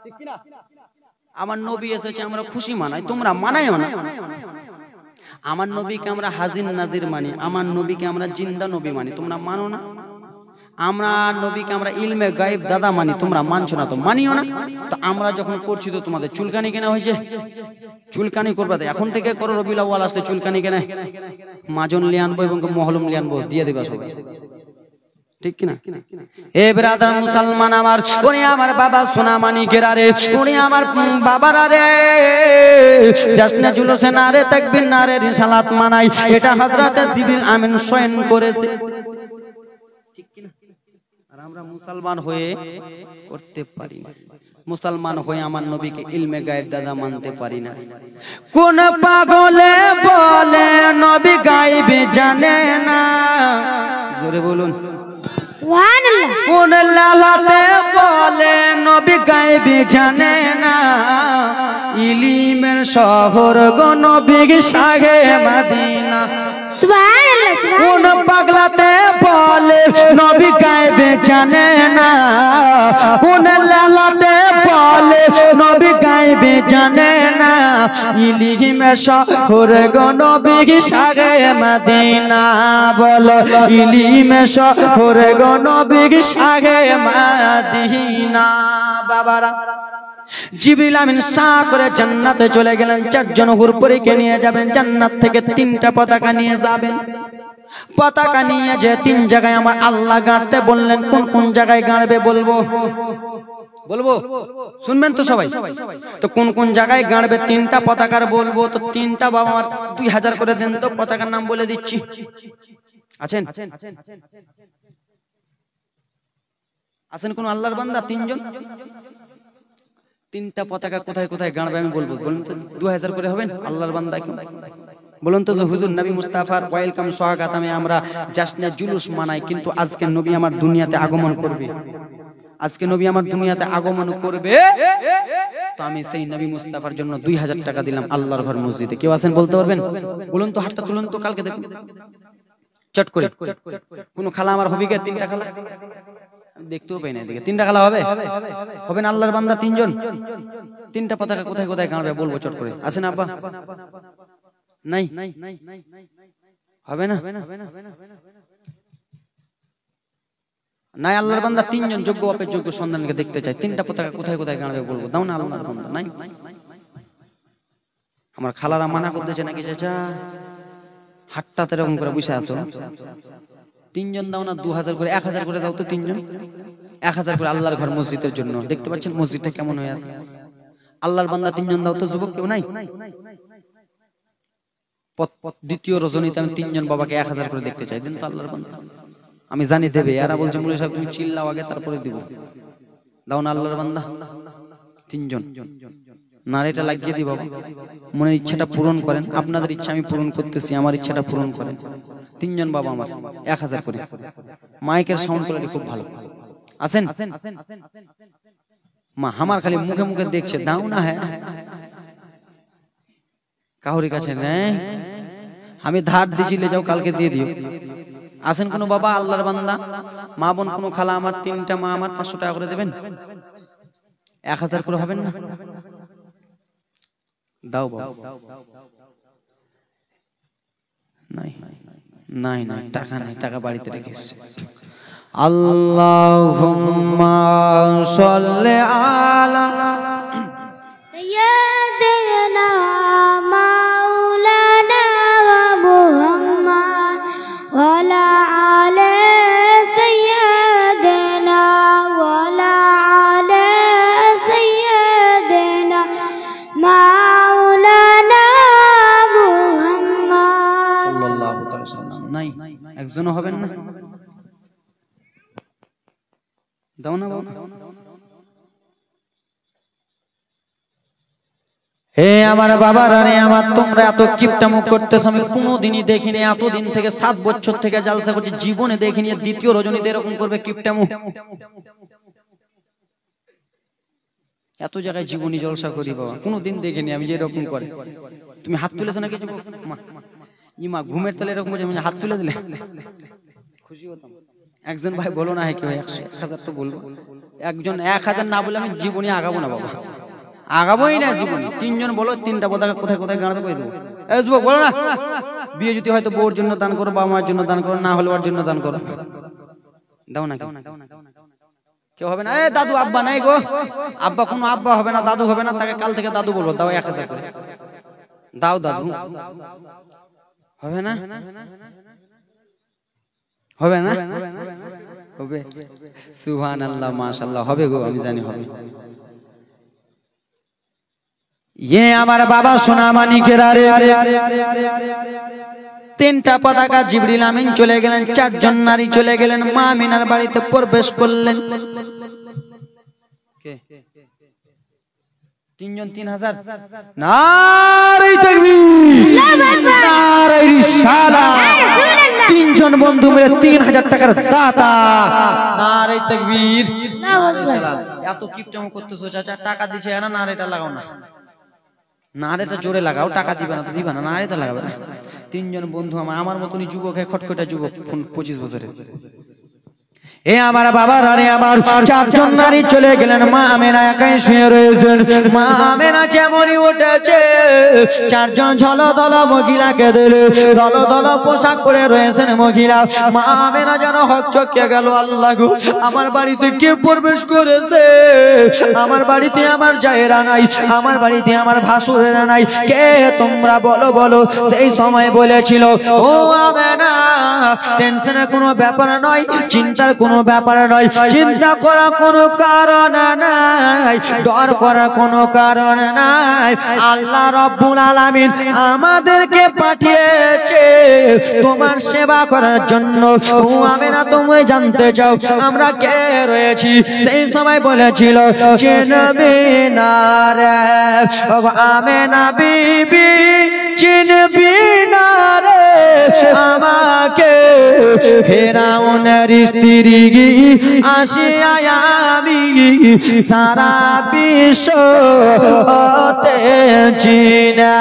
ঠিক না? আমার নবী এসেছে, আমরা খুশি মানাই, তোমরা মানাইও না। আমার নবীকে আমরা হাজির নাজির মানি, আমার নবীকে আমরা জিন্দা নবী মানি, তোমরা মানো না। আমরা নবীকে আমরা ইলমে গায়েব দাদা মানি, তোমরা মানছো না, তো মানিও না। তো আমরা যখন করছি তো তোমাদের চুলকানি কেনা হয়েছে? চুলকানি করবা, এখন থেকে করো। রবিউল আউয়াল আসলে চুলকানি কেনা, মাজন লিয়ে আনবো এবং মহলম লিয়ে আনবো, দিয়ে দেবা সবাই। ঠিক কিনা? এ ব্রাদার মুসলমান আমার, ওরে আমার বাবা সোনা মানিকেরা রে, ওরে আমার বাবারা রে, জশ্নে জুলুসে নারে তাকবীর, নারে রিসালাত মানাই, এটা হযরতে জিবরিল আমিন স্বয়ং করেছে। ঠিক কিনা? আর আমরা মুসলমান হয়ে করতে পারি না। মুসলমান হয়ে আমার নবীকে ইলমে গায়েব দাদা মানতে পারি না। কোন পাগলে বলে নবী গায়েবে জানে না, জোরে বলুন। সুবহানাল্লাহ। কোন লালাতে বলে নবী গায়েবে জানে না, ইলিমের শহর গো নবী শাহে মদিনা। সুবহানাল্লাহ। কোন পাগলাতে বলে নবী গায়েবে জানে না, কোন লালাতে বলে নবী গায়েবে জানে না, ইলিমের শহর গো নবী শাহে মদিনা। বলো ইলিমের শহর গো নবী শাহে মদিনা। বাবারা, জিবরিল আমিন সাঁ করে জান্নাতে চলে গেলেন। চারজন হুরপরীকে নিয়ে যাবেন, জান্নাত থেকে 3টা পতাকা নিয়ে যাবেন। পতাকা নিয়ে যে 3 জায়গায় আমার আল্লাহ গাড়তে বললেন, কোন কোন জায়গায় গাড়বে বলবো? বলবো, শুনবেন তো সবাই? তো কোন কোন জায়গায় গাড়বে 3টা পতাকার বলবো। তো 3টা বাবা আমার 2000 করে দেন তো, পতাকার নাম বলে দিচ্ছি। আছেন আছেন কোন আল্লাহর বান্দা? 3 জন। 3টা পতাকা কোথায় কোথায় গাড়বে আমি বলবো। বলুন তো 2000 করে হবেন আল্লাহর বান্দা কি? বলুন তো হুজুর নবী মুস্তাফার ওয়েলকাম স্বাগতমে আমরা জাশ্নে জুলুস মানাই, কিন্তু আজকে নবী আমার দুনিয়াতে আগমন করবে। আজকে নবী আমার দুনিয়াতে আগমন করবে, তো আমি সেই নবী মুস্তাফার জন্য 2000 টাকা দিলাম আল্লাহর ঘর মসজিদে। কেউ আছেন বলতে পারবেন? বলুন তো, হাতটা তুলুন তো, কালকে দেখুন চট করে। কোন খালা আমার হবি কে? 3টা খালা দেখতেও পাই না এদিকে। 3টা খালা হবে? হবে না আল্লাহর বান্দা 3 জন। 3টা পতাকা কোথায় কোথায় গাড়বে বলবো চট করে। আছেন আব্বা? নাই হবে না? নাই আল্লাহর বান্দা 3 জন যোগ্য বাপের যোগ্য সন্তানকে দেখতে চাই। 3টা পতাকা কোথায় কোথায় গাড়বে বলবো। দাও না আল্লাহর বান্দা। নাই আমার খালারা মানা করতেছে নাকি? চাচা হাতটাতে এরকম করে বসে আছো। 3 জন দাও না, 2000 করে, 1000 করে দাও তো 3 জন। 1000 করে আল্লাহর ঘর মসজিদের জন্য। দেখতে পাচ্ছেন মসজিদটা কেমন হয়ে আছে? আল্লাহর বান্দা 3 জন দাও তো। যুবক কেউ নাই? দ্বিতীয় রজনীতে আমি 3 জন বাবাকে 1000 করে দেখতে চাই। দিন তো আল্লাহর বান্দা। আমি জানি দেবে। এরা বলছে মুলি সাহেব তুমি চিল্লাও আগে তারপরে দিব। দাও না আল্লাহর বান্দা 3 জন। নারীটা লাগিয়ে দি বাবা, মনের ইচ্ছাটা পূরণ করেন। আপনাদের ইচ্ছা আমি পূরণ করতেছি, আমার ইচ্ছাটা পূরণ করেন। 3 জন বাবা আমার 1000 করে। মাইকের সাউন্ড কোয়ালিটি খুব ভালো। আছেন মা? আমার খালি মুখে মুখে দেখছে। দাও না। হ্যাঁ কাউরি কাছে নেই, আমি ধার দিছি, লে যাও কালকে দিয়ে দিও। আছেন কোন বাবা আল্লাহর বান্দা? মা বোন কোন খালা আমার? 3টা মা আমার 500 টাকা করে দেবেন। 1000 করে হবেন না? দাও বাবা। নাই নাই নাই, টাকা নাই, টাকা বাড়িতে রেখে এসেছে। আল্লাহুম্মা সাল্লি আলা সাইয়্যিদিনা মাওলানা মুহাম্মদ ওয়া আলা আলি সাইয়্যিদিনা ওয়া আলা আলি সাইয়্যিদিনা মাওলানা মুহাম্মদ সাল্লাল্লাহু তাআলা সাল্লাম। নাই একজনও হবেন না? দাও না বাবা। হে আমার বাবারা রে আমার, তোমরা এত কিপটামো করতেছো আমি কোনোদিনই দেখিনি। এতদিন থেকে 7 বছর থেকে জালসা করছি, জীবনে দেখিনি। দ্বিতীয় রজনীতে এরকম করবে কিপটামো। এত জায়গায় জীবনী জলসা করি বাবা, কোনোদিন দেখিনি আমি যে এরকম করে। তুমি হাত তুলেছো নাকি যুবক? মা ইমা ঘুমের তালে এরকম হাত তুলে দিলে খুশি হতাম। একজন ভাই বলো না, হয় কি ভাই 1000 তো বলবো। একজন 1000 না বলে আমি জীবনী আগাবো না বাবা, আগাবোই না জীবনী। 3 জন বলো 3টা পতাকা কোথায় কোথায় গাড়বে কই দেবো। এই যুবক বলো না, বিয়ে যদি হয়তো বউর জন্য দান করো, বাবা মার জন্য দান করো, না হলে ওর জন্য দান করো। দাও না কেউ হবে না। এ দাদু আব্বা নাই গো, আব্বা কোনো আব্বা হবে না, দাদু হবে না, তাকে কাল থেকে দাদু বলবো। দাও 1000 করে দাও দাদু। হবে না? হবে না? হবে। সুবহানাল্লাহ মাশাআল্লাহ হবে গো, আমি জানি হবে। ये আমার বাবা সোনা মানিকেরা রে, 3টা পতাকা জিবরিল আমিন চলে গেলেন, 4 জন নারী চলে গেলেন, মা আমিনার বাড়িতে প্রবেশ করলেন। কে তিনজন 3000। নারে তাকবীর, নারে রিসালাত। তিনজন বন্ধু মিলে 3000 টাকার দাতা। নারে তাকবীর, নারে রিসালাত। এত কিপটামো করতেছো চাচা, টাকা দিছে না, নারেটা লাগাও না, নারেটা জোরে লাগাও, টাকা দিবে না তো দিবে না, নারেটা লাগাবে না। তিনজন বন্ধু আমার মতনই যুবক, খটখটা যুবক, 25 বছরের। এ আমার বাবা রে, আমার চারজন নারী চলে গেলেন, মা আমেনা একাই শুয়ে রয়েছেন। মা আমেনা যেমনই উঠেছে, চারজন ঝলদল মহিলাকে দিলে, দলদল পোশাক পরে রয়েছেন মহিলা। মা আমেনা যেন হকচকিয়ে গেল, আল্লাহ গো, আমার বাড়িতে কে প্রবেশ করেছে? আমার বাড়িতে আমার জায়েরা নাই, আমার বাড়িতে আমার ভাসুরেরা নাই, কে তোমরা বলো বলো। সেই সময় বলেছিল, ও আমেনা, টেনশনের কোনো ব্যাপার নয়, চিন্তার কোনো ব্যাপার নয়, চিন্তা করার কোনো কারণ নাই, ডর করার কোনো কারণ নাই। আল্লাহ রব্বুল আলামিন আমাদেরকে পাঠিয়েছে তোমার সেবা করার জন্য। ও আমেনা, তোমরা জানতে চাও আমরা কে রয়েছি? সেই সময় বলেছিল, চিনবি না রে ও আমেনা বিবি, চিনবি না রে আমাকে, ফেরাউনের স্ত্রী আসিয়া আমি সারা বিশ্ব হতে চিনা।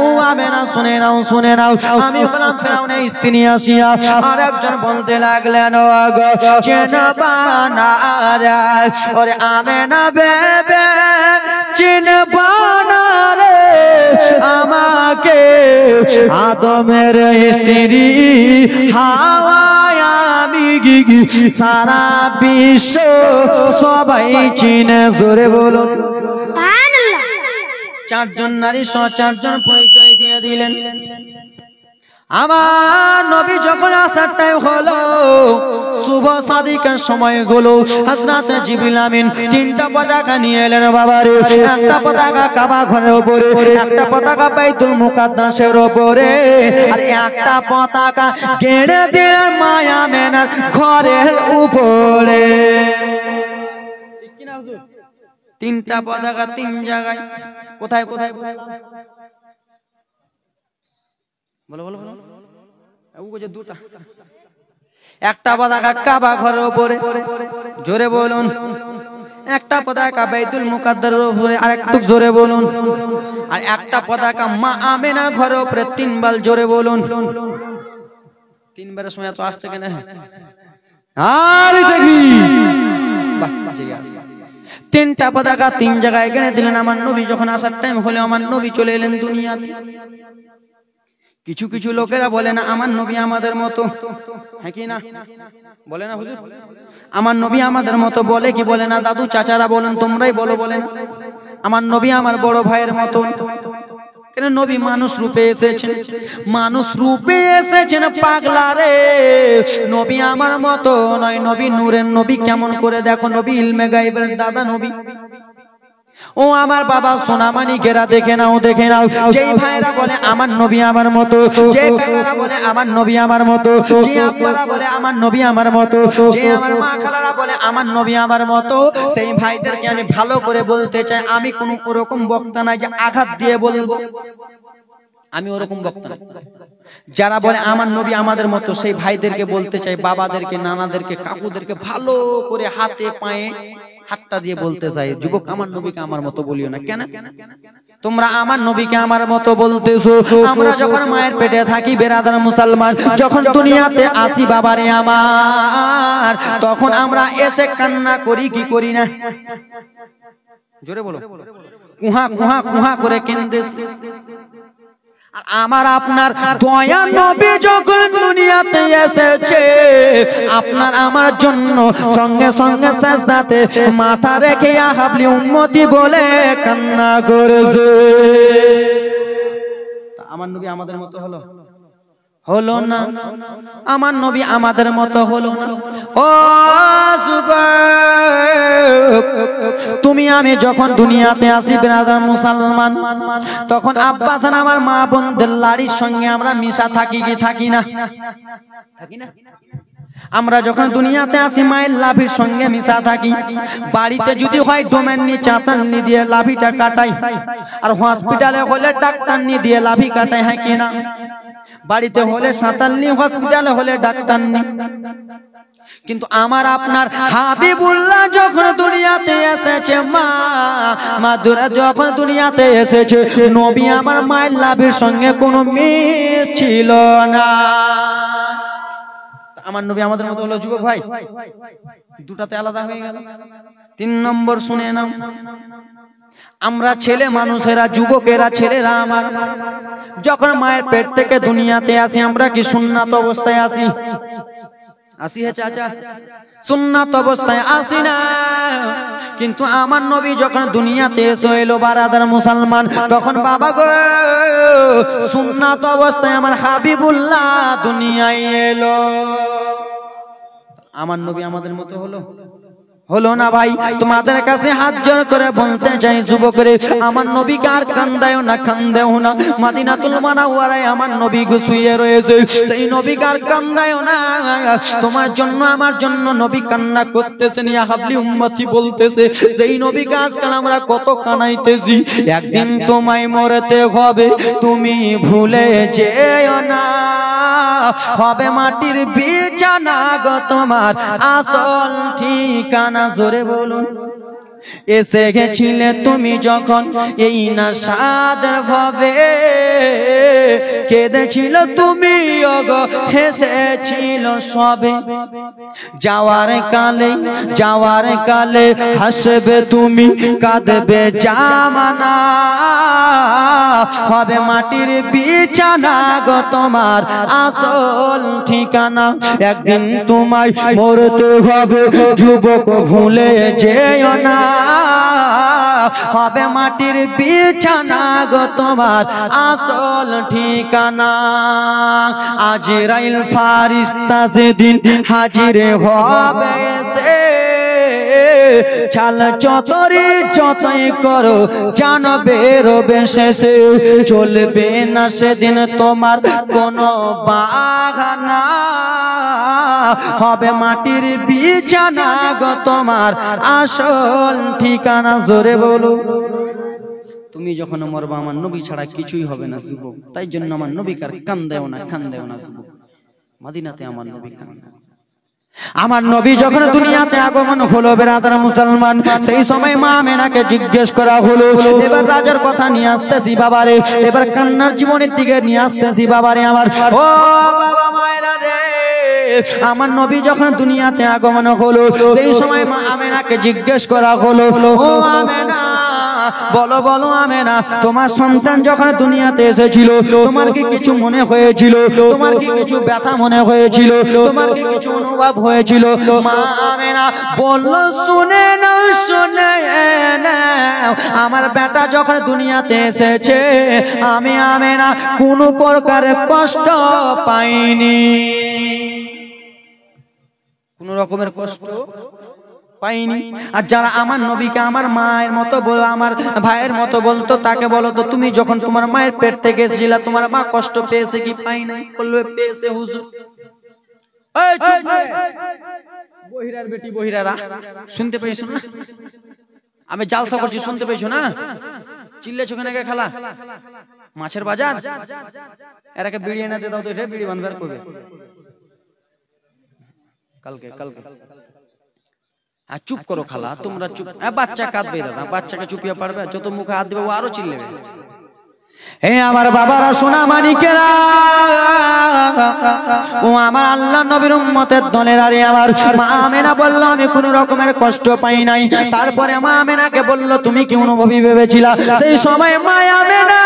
ও আমেনা, শুনে নাও, শুনে নাও, আমি হলাম ফেরাউনের স্ত্রী আসিয়া। আর একজন বলতে লাগলেন, গো চিনবা না রে ওরে আমেনা বেবে, চিনবা না রে আমাকে, আদমের স্ত্রী হাওয়া আমি, সারা বিশ্ব সবাই চিনে। জোরে বলুন সুবহানাল্লাহ। চারজন নারী চারজন পরিচয় দিয়ে দিলেন। আমার নবী যখন আসার টাইম হলো, শুভ সাদিকের সময় হলো, হযরত জিবরিল আমিন 3টা পতাকা নিয়ে এলেন বাবারে। একটা পতাকা কাবা ঘরের উপরে, একটা পতাকা বাইতুল মুকাদ্দাসের উপরে, আর একটা পতাকা গেড়ে দিলেন মা আমেনার ঘরের উপরে। ঠিক কি না হুজুর? 3টা পতাকা 3 জায়গায়। কোথায় কোথায়? বলো বলো বলো। দুটা। একটা পতাকা কাবা ঘরের উপরে, জোরে বলুন। একটা পতাকা বাইতুল মুকাদ্দাসের উপরে, আর একটু জোরে বলুন। আর একটা পতাকা মা আমেনার ঘরের উপরে। 3 বার জোরে বলুন। 3 বারের সময় তো আসতে কেন? আরে দেখবি, বাহ, জেগে আসে। 3টা পতাকা 3 জায়গায় গেড়ে দিলেন। আমার নবী যখন আসার টাইম হলো, আমার নবী চলে এলেন দুনিয়াতে। কিছু কিছু লোকেরা বলে না আমার নবী আমাদের মতো, হ্যাঁ কি না বলে না হুজুর? আমার নবী আমাদের মতো বলে কি বলে না? দাদু চাচারা বলেন, তোমরাই বলো, বলেন আমার নবী আমার বড় ভাইয়ের মতো। কেন? নবী মানুষ রূপে এসেছেন, মানুষ রূপে এসেছেন পাগলা রে। নবী আমার মতো নয়, নবী নূরের নবী। কেমন করে দেখো, নবী ইলমে গায়েবের দাদা নবী। ও আমার বাবা সোনামানি গেরা, দেখে নাও, দেখে নাও। যেই ভাইরা বলে আমার নবী আমার মতো, যে কাকারা বলে আমার নবী আমার মতো, যে আব্বারা বলে আমার নবী আমার মতো, যে আমার মা খালারা বলে আমার নবী আমার মতো, সেই ভাইদেরকে আমি ভালো করে বলতে চাই, আমি কোনো ওরকম বক্তা নাই যে আঘাত দিয়ে বলবো, আমি ওরকম বক্তা না। যারা বলে আমার নবী আমাদের মতো, সেই ভাইদেরকে বলতে চাই, বাবাদেরকে, নানাদেরকে, কাকুদেরকে ভালো করে হাতে পায়ে হাতটা দিয়ে বলতে চাই, যুবক আমার নবীকে আমার মতো বলিও না। কেন তোমরা আমার নবীকে আমার মতো বলতেছো? আমরা যখন মায়ের পেটে থাকি বেরাদার মুসলমান, যখন দুনিয়াতে আসি বাবারে আমার, তখন আমরা এসে কান্না করি কি করি না? জোরে বলো। কুহা কুহা কুহা করে কেঁদেছি। আর আমার আপনার দয়া নবী যখন দুনিয়াতে এসেছে, আপনার আমার জন্য সঙ্গে সঙ্গে সাজদাতে মাথা রেখে ইয়া হাবলি উম্মতি বলে কান্না করেছে। আমার নবী আমাদের মতো হলো? হলো না। আমার নবী আমাদের মতো হলো না। ও যুবক, তুমি আমি যখন দুনিয়াতে আসি ব্রাদার মুসলমান, তখন আব্বাসান আমার মা বোনদের লাড়ির সঙ্গে আমরা মিশা থাকি কি থাকি না? থাকি না? আমরা যখন দুনিয়াতে আসি মায়ের লাভির সঙ্গে মিশা থাকি। বাড়িতে যদি হয় ডোমেন নিয়ে চাতাল নিয়ে দিয়ে লাভিটা কাটাই, আর হসপিটালে হলে ডাক্তার নিয়ে দিয়ে লাভি কাটাই, হয় কিনা? বাড়িতে হলে সাঁতার নিয়ে, হসপিটালে হলে ডাক্তার নিয়ে। কিন্তু আমার আপনার হাবিবুল্লাহ যখন দুনিয়াতে এসেছে, মা দুরা যখন দুনিয়াতে এসেছে, নবী আমার মায়ের লাভির সঙ্গে কোনো মিল ছিল না। আমার নবী আমাদের মতো হলো যুবক ভাই, দুটাতে আলাদা হয়ে গেল। 3 নম্বর শুনে নাও, আমরা ছেলে মানুষেরা, যুবকেরা, ছেলেরা আমার যখন মায়ের পেট থেকে দুনিয়াতে আসি, আমরা কি সুন্নাত অবস্থায় আসি? আসি হে চাচা? সুন্নাত অবস্থায় আসি না। কিন্তু আমার নবী যখন দুনিয়াতে এসে এলো বারাদার মুসলমান, তখন বাবা গো সুন্নাত অবস্থায় আমার হাবিবুল্লাহ দুনিয়ায় এলো। আমার নবী আমাদের মতো হলো না ভাই? তোমাদের কাছে হাত জোড় করে বলতে চাই যুবকরে, আমার নবীকে আর কান্দায়ও না, কান্দেও না। মদিনাতুল মুনাওয়ারায় আমার নবী শুয়ে রয়েছে, সেই নবীকে আর কান্দায়ও না। তোমার জন্য আমার জন্য নবী কান্না করতেছেন, ইয়া হাবলি উম্মতি বলতেছে। সেই নবীকে আজকাল আমরা কত কানাইতেছি। একদিন তোমায় মরতে হবে, তুমি ভুলে যেও না। হবে মাটির বিছানা গো তোমার আসল ঠিকানা। জোরে বলুন। এসে গেছিলে তুমি যখন এই নাশাদের ভাবে, কেঁদেছিল তুমি ওগো হেসেছিল সবে। যাওয়ার কালে হাসবে তুমি, কাঁদবে জামানা। হবে মাটির বিছানা গো তোমার আসল ঠিকানা। একদিন তোমায় মরতে হবে যুবক, ভুলে যেও না। হবে মাটির বিছানা গো তোমার আসল ঠিকানা। আজরাইল ফারিস্তা যেদিন হাজির হবে সে, ছাল চতরি যতই করো জানবে রবে শেষে। চলবে না সেদিন তোমার কোনো বাহানা। হবে মাটির বিছানা গো তোমার আসল ঠিকানা। জোরে বলো। তুমি যখন মরবা আমার নবী ছাড়া কিছুই হবে না যুবক। তাই জন্য আমার নবীকে আর কান্দেও না যুবক। মদিনাতে আমার নবী কান্দে। আমার নবী যখন দুনিয়াতে আগমন হলো বেরাদার মুসলমান, সেই সময় মা আমেনাকে জিজ্ঞেস করা হলো, এবার রাজার কথা নিয়ে আসতেছি বাবারে, এবার কান্নার জীবনের দিকে নিয়ে আসতেছি বাবারে আমার। ও বাবা মায়েরা রে, আমার নবী যখন দুনিয়াতে আগমন হলো, সেই সময় মা আমেনাকে জিজ্ঞেস করা হলো, ও আমেনা বলো আমেনা, তোমার সন্তান যখন দুনিয়াতে এসেছিল, তোমার কি কিছু মনে হয়েছিল? তোমার কি কিছু ব্যথা মনে হয়েছিল? তোমার কি কিছু অনুভব হয়েছিল? মা আমেনা বলল, শুনে নাও আমার বেটা যখন দুনিয়াতে এসেছে, আমি আমেনা কোনো প্রকারের কষ্ট পাইনি, কোন রকমের কষ্ট পাইনি। আর যারা আমার নবীকে আমার মায়ের মতো বলো, আমার ভাইয়ের মতো বলতো, তাকে বলো তো তুমি যখন তোমার মায়ের পেট থেকে এসেছিলা, তোমার মা কষ্ট পেয়েছে কি পাই নাই? বলবে পেয়েছে হুজুর। এই চুপ রে, বহিরার বেটি বহিরারা, শুনতে পেয়েছো না? আমি জালসা করছি, শুনতে পেয়েছো না? চিল্লেছো কেন কে খালা? মাছের বাজার, এরাকে বিড়ি এনে দাও তো, এটা বিড়ি বাঁধবার করবে কালকে। আর চুপ করো খালা, তোমরা চুপ। বাচ্চা কাঁদবে দাদা, বাচ্চাকে চুপিয়ে পারবে? যত মুখে হাত দেবে ও আরো চিল্লেবে। হে আমার বাবারা, সোনা মানিকেরা, ও আমার আল্লাহ নবীর উম্মতের দলের, আরে আমার মা আমেনা বলল আমি কোন রকমের কষ্ট পাই নাই। তারপরে মা আমেনাকে বলল তুমি কি অনুভবী ভেবেছিলা? সেই সময় মা আমেনা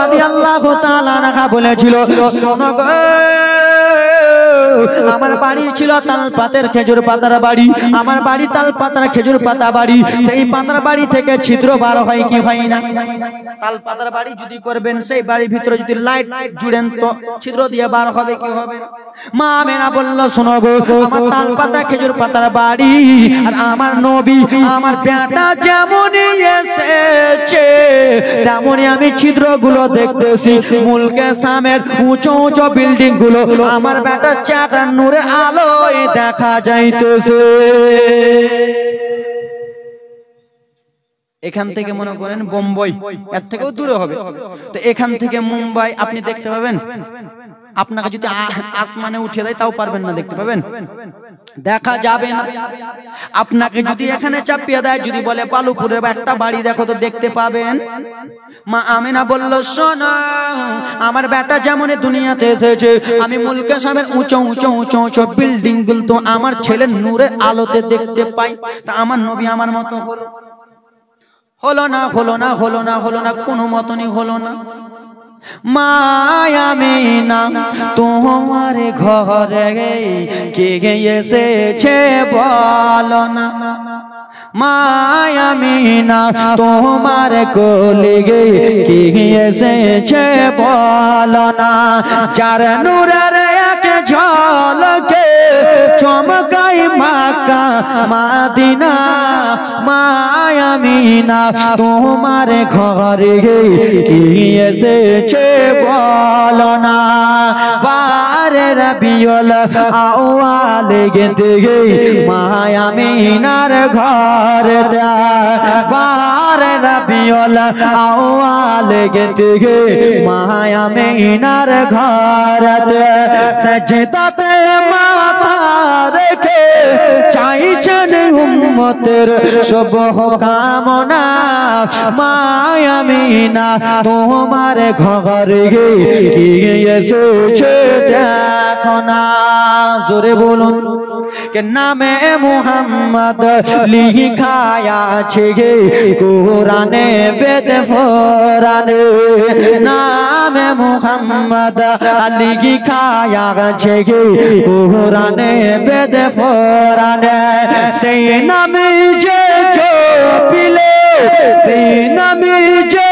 রাদিয়াল্লাহু তাআলা আনহা বলেছিল, শোনো গো, আমার বাড়ি ছিল তালপাতের খেজুর পাতার বাড়ি, আমার বাড়ি তালপাতার খেজুর পাতা বাড়ি। সেই পাতার বাড়ি থেকে ছিদ্র বার হয় কি হয় না? তালপাতার বাড়ি যদি করবেন, সেই বাড়ির ভিতরে যদি লাইট জুড়েন তো ছিদ্র দিয়ে বার হবে কি হবে না? মা আমেনা বলল, শোনো গো, আমার তালপাতা খেজুর পাতার বাড়ি, আর আমার নবী আমার বেটা যেমনই এসেছে তেমনি আমি ছিদ্রগুলো দেখতেছি মুলকে সামের উঁচু উঁচু বিল্ডিং গুলো আমার বেটার চাকরার নূরের আলোয় দেখা যাইতেছে। এখান থেকে মনে করেন বোম্বাই এর থেকেও দূরে হবে, তো এখান থেকে মুম্বাই আপনি দেখতে পাবেন। আপনাকে যদি আসমানে উঠে দেয় তাও পারবেন না, দেখতে পাবেন? দেখা যাবে না। আপনাকে যদি এখানে চাপিয়ে দেয়, যদি বলে বালুপুরের একটা বাড়ি দেখো, তো দেখতে পাবেন। মা আমেনা বলল, শোনো আমার বেটা যেমন দুনিয়াতে এসেছে, আমি মুলকে সামের উঁচু উঁচু উঁচু উঁচু বিল্ডিং গুলো তো আমার ছেলের নূরের আলোতে দেখতে পাই। তা আমার নবী আমার মতো হলো? হলো না, হলো না, হলো না, হলো না, কোনো মতনই হলো না। মায়ামিনা তোমার ঘরে কে এসেছে বলো না, মায়ামিনা তোমার কোলে কে এসেছে বলো না, যার নূরের এক ঝলকে চমকাই মক্কা মদিনা, মায়ামিনা তোমার ঘরে কে এসেছে বলো না। বারে রবিউল আউয়াল গেতে মায়ামিনার ঘর দা, বারে রবিউল আউয়াল গেতে মায়ামিনার ঘর দা, সজদাতে মাথা রেখে চাইছেন উম্মতের শুভ কামনা, মায়ামিনা তোমার ঘরে কে এসেছে দেখো না। জোরে বলুন কে নামে মুহাম্মদ লিখা আছে কোরআনে বেদ ফোরানে, নামে মুহাম্মদ লিখা আছে কোরআনে বেদ ফোরানে, সেই নামে যে জপিলে, সেই নামে যে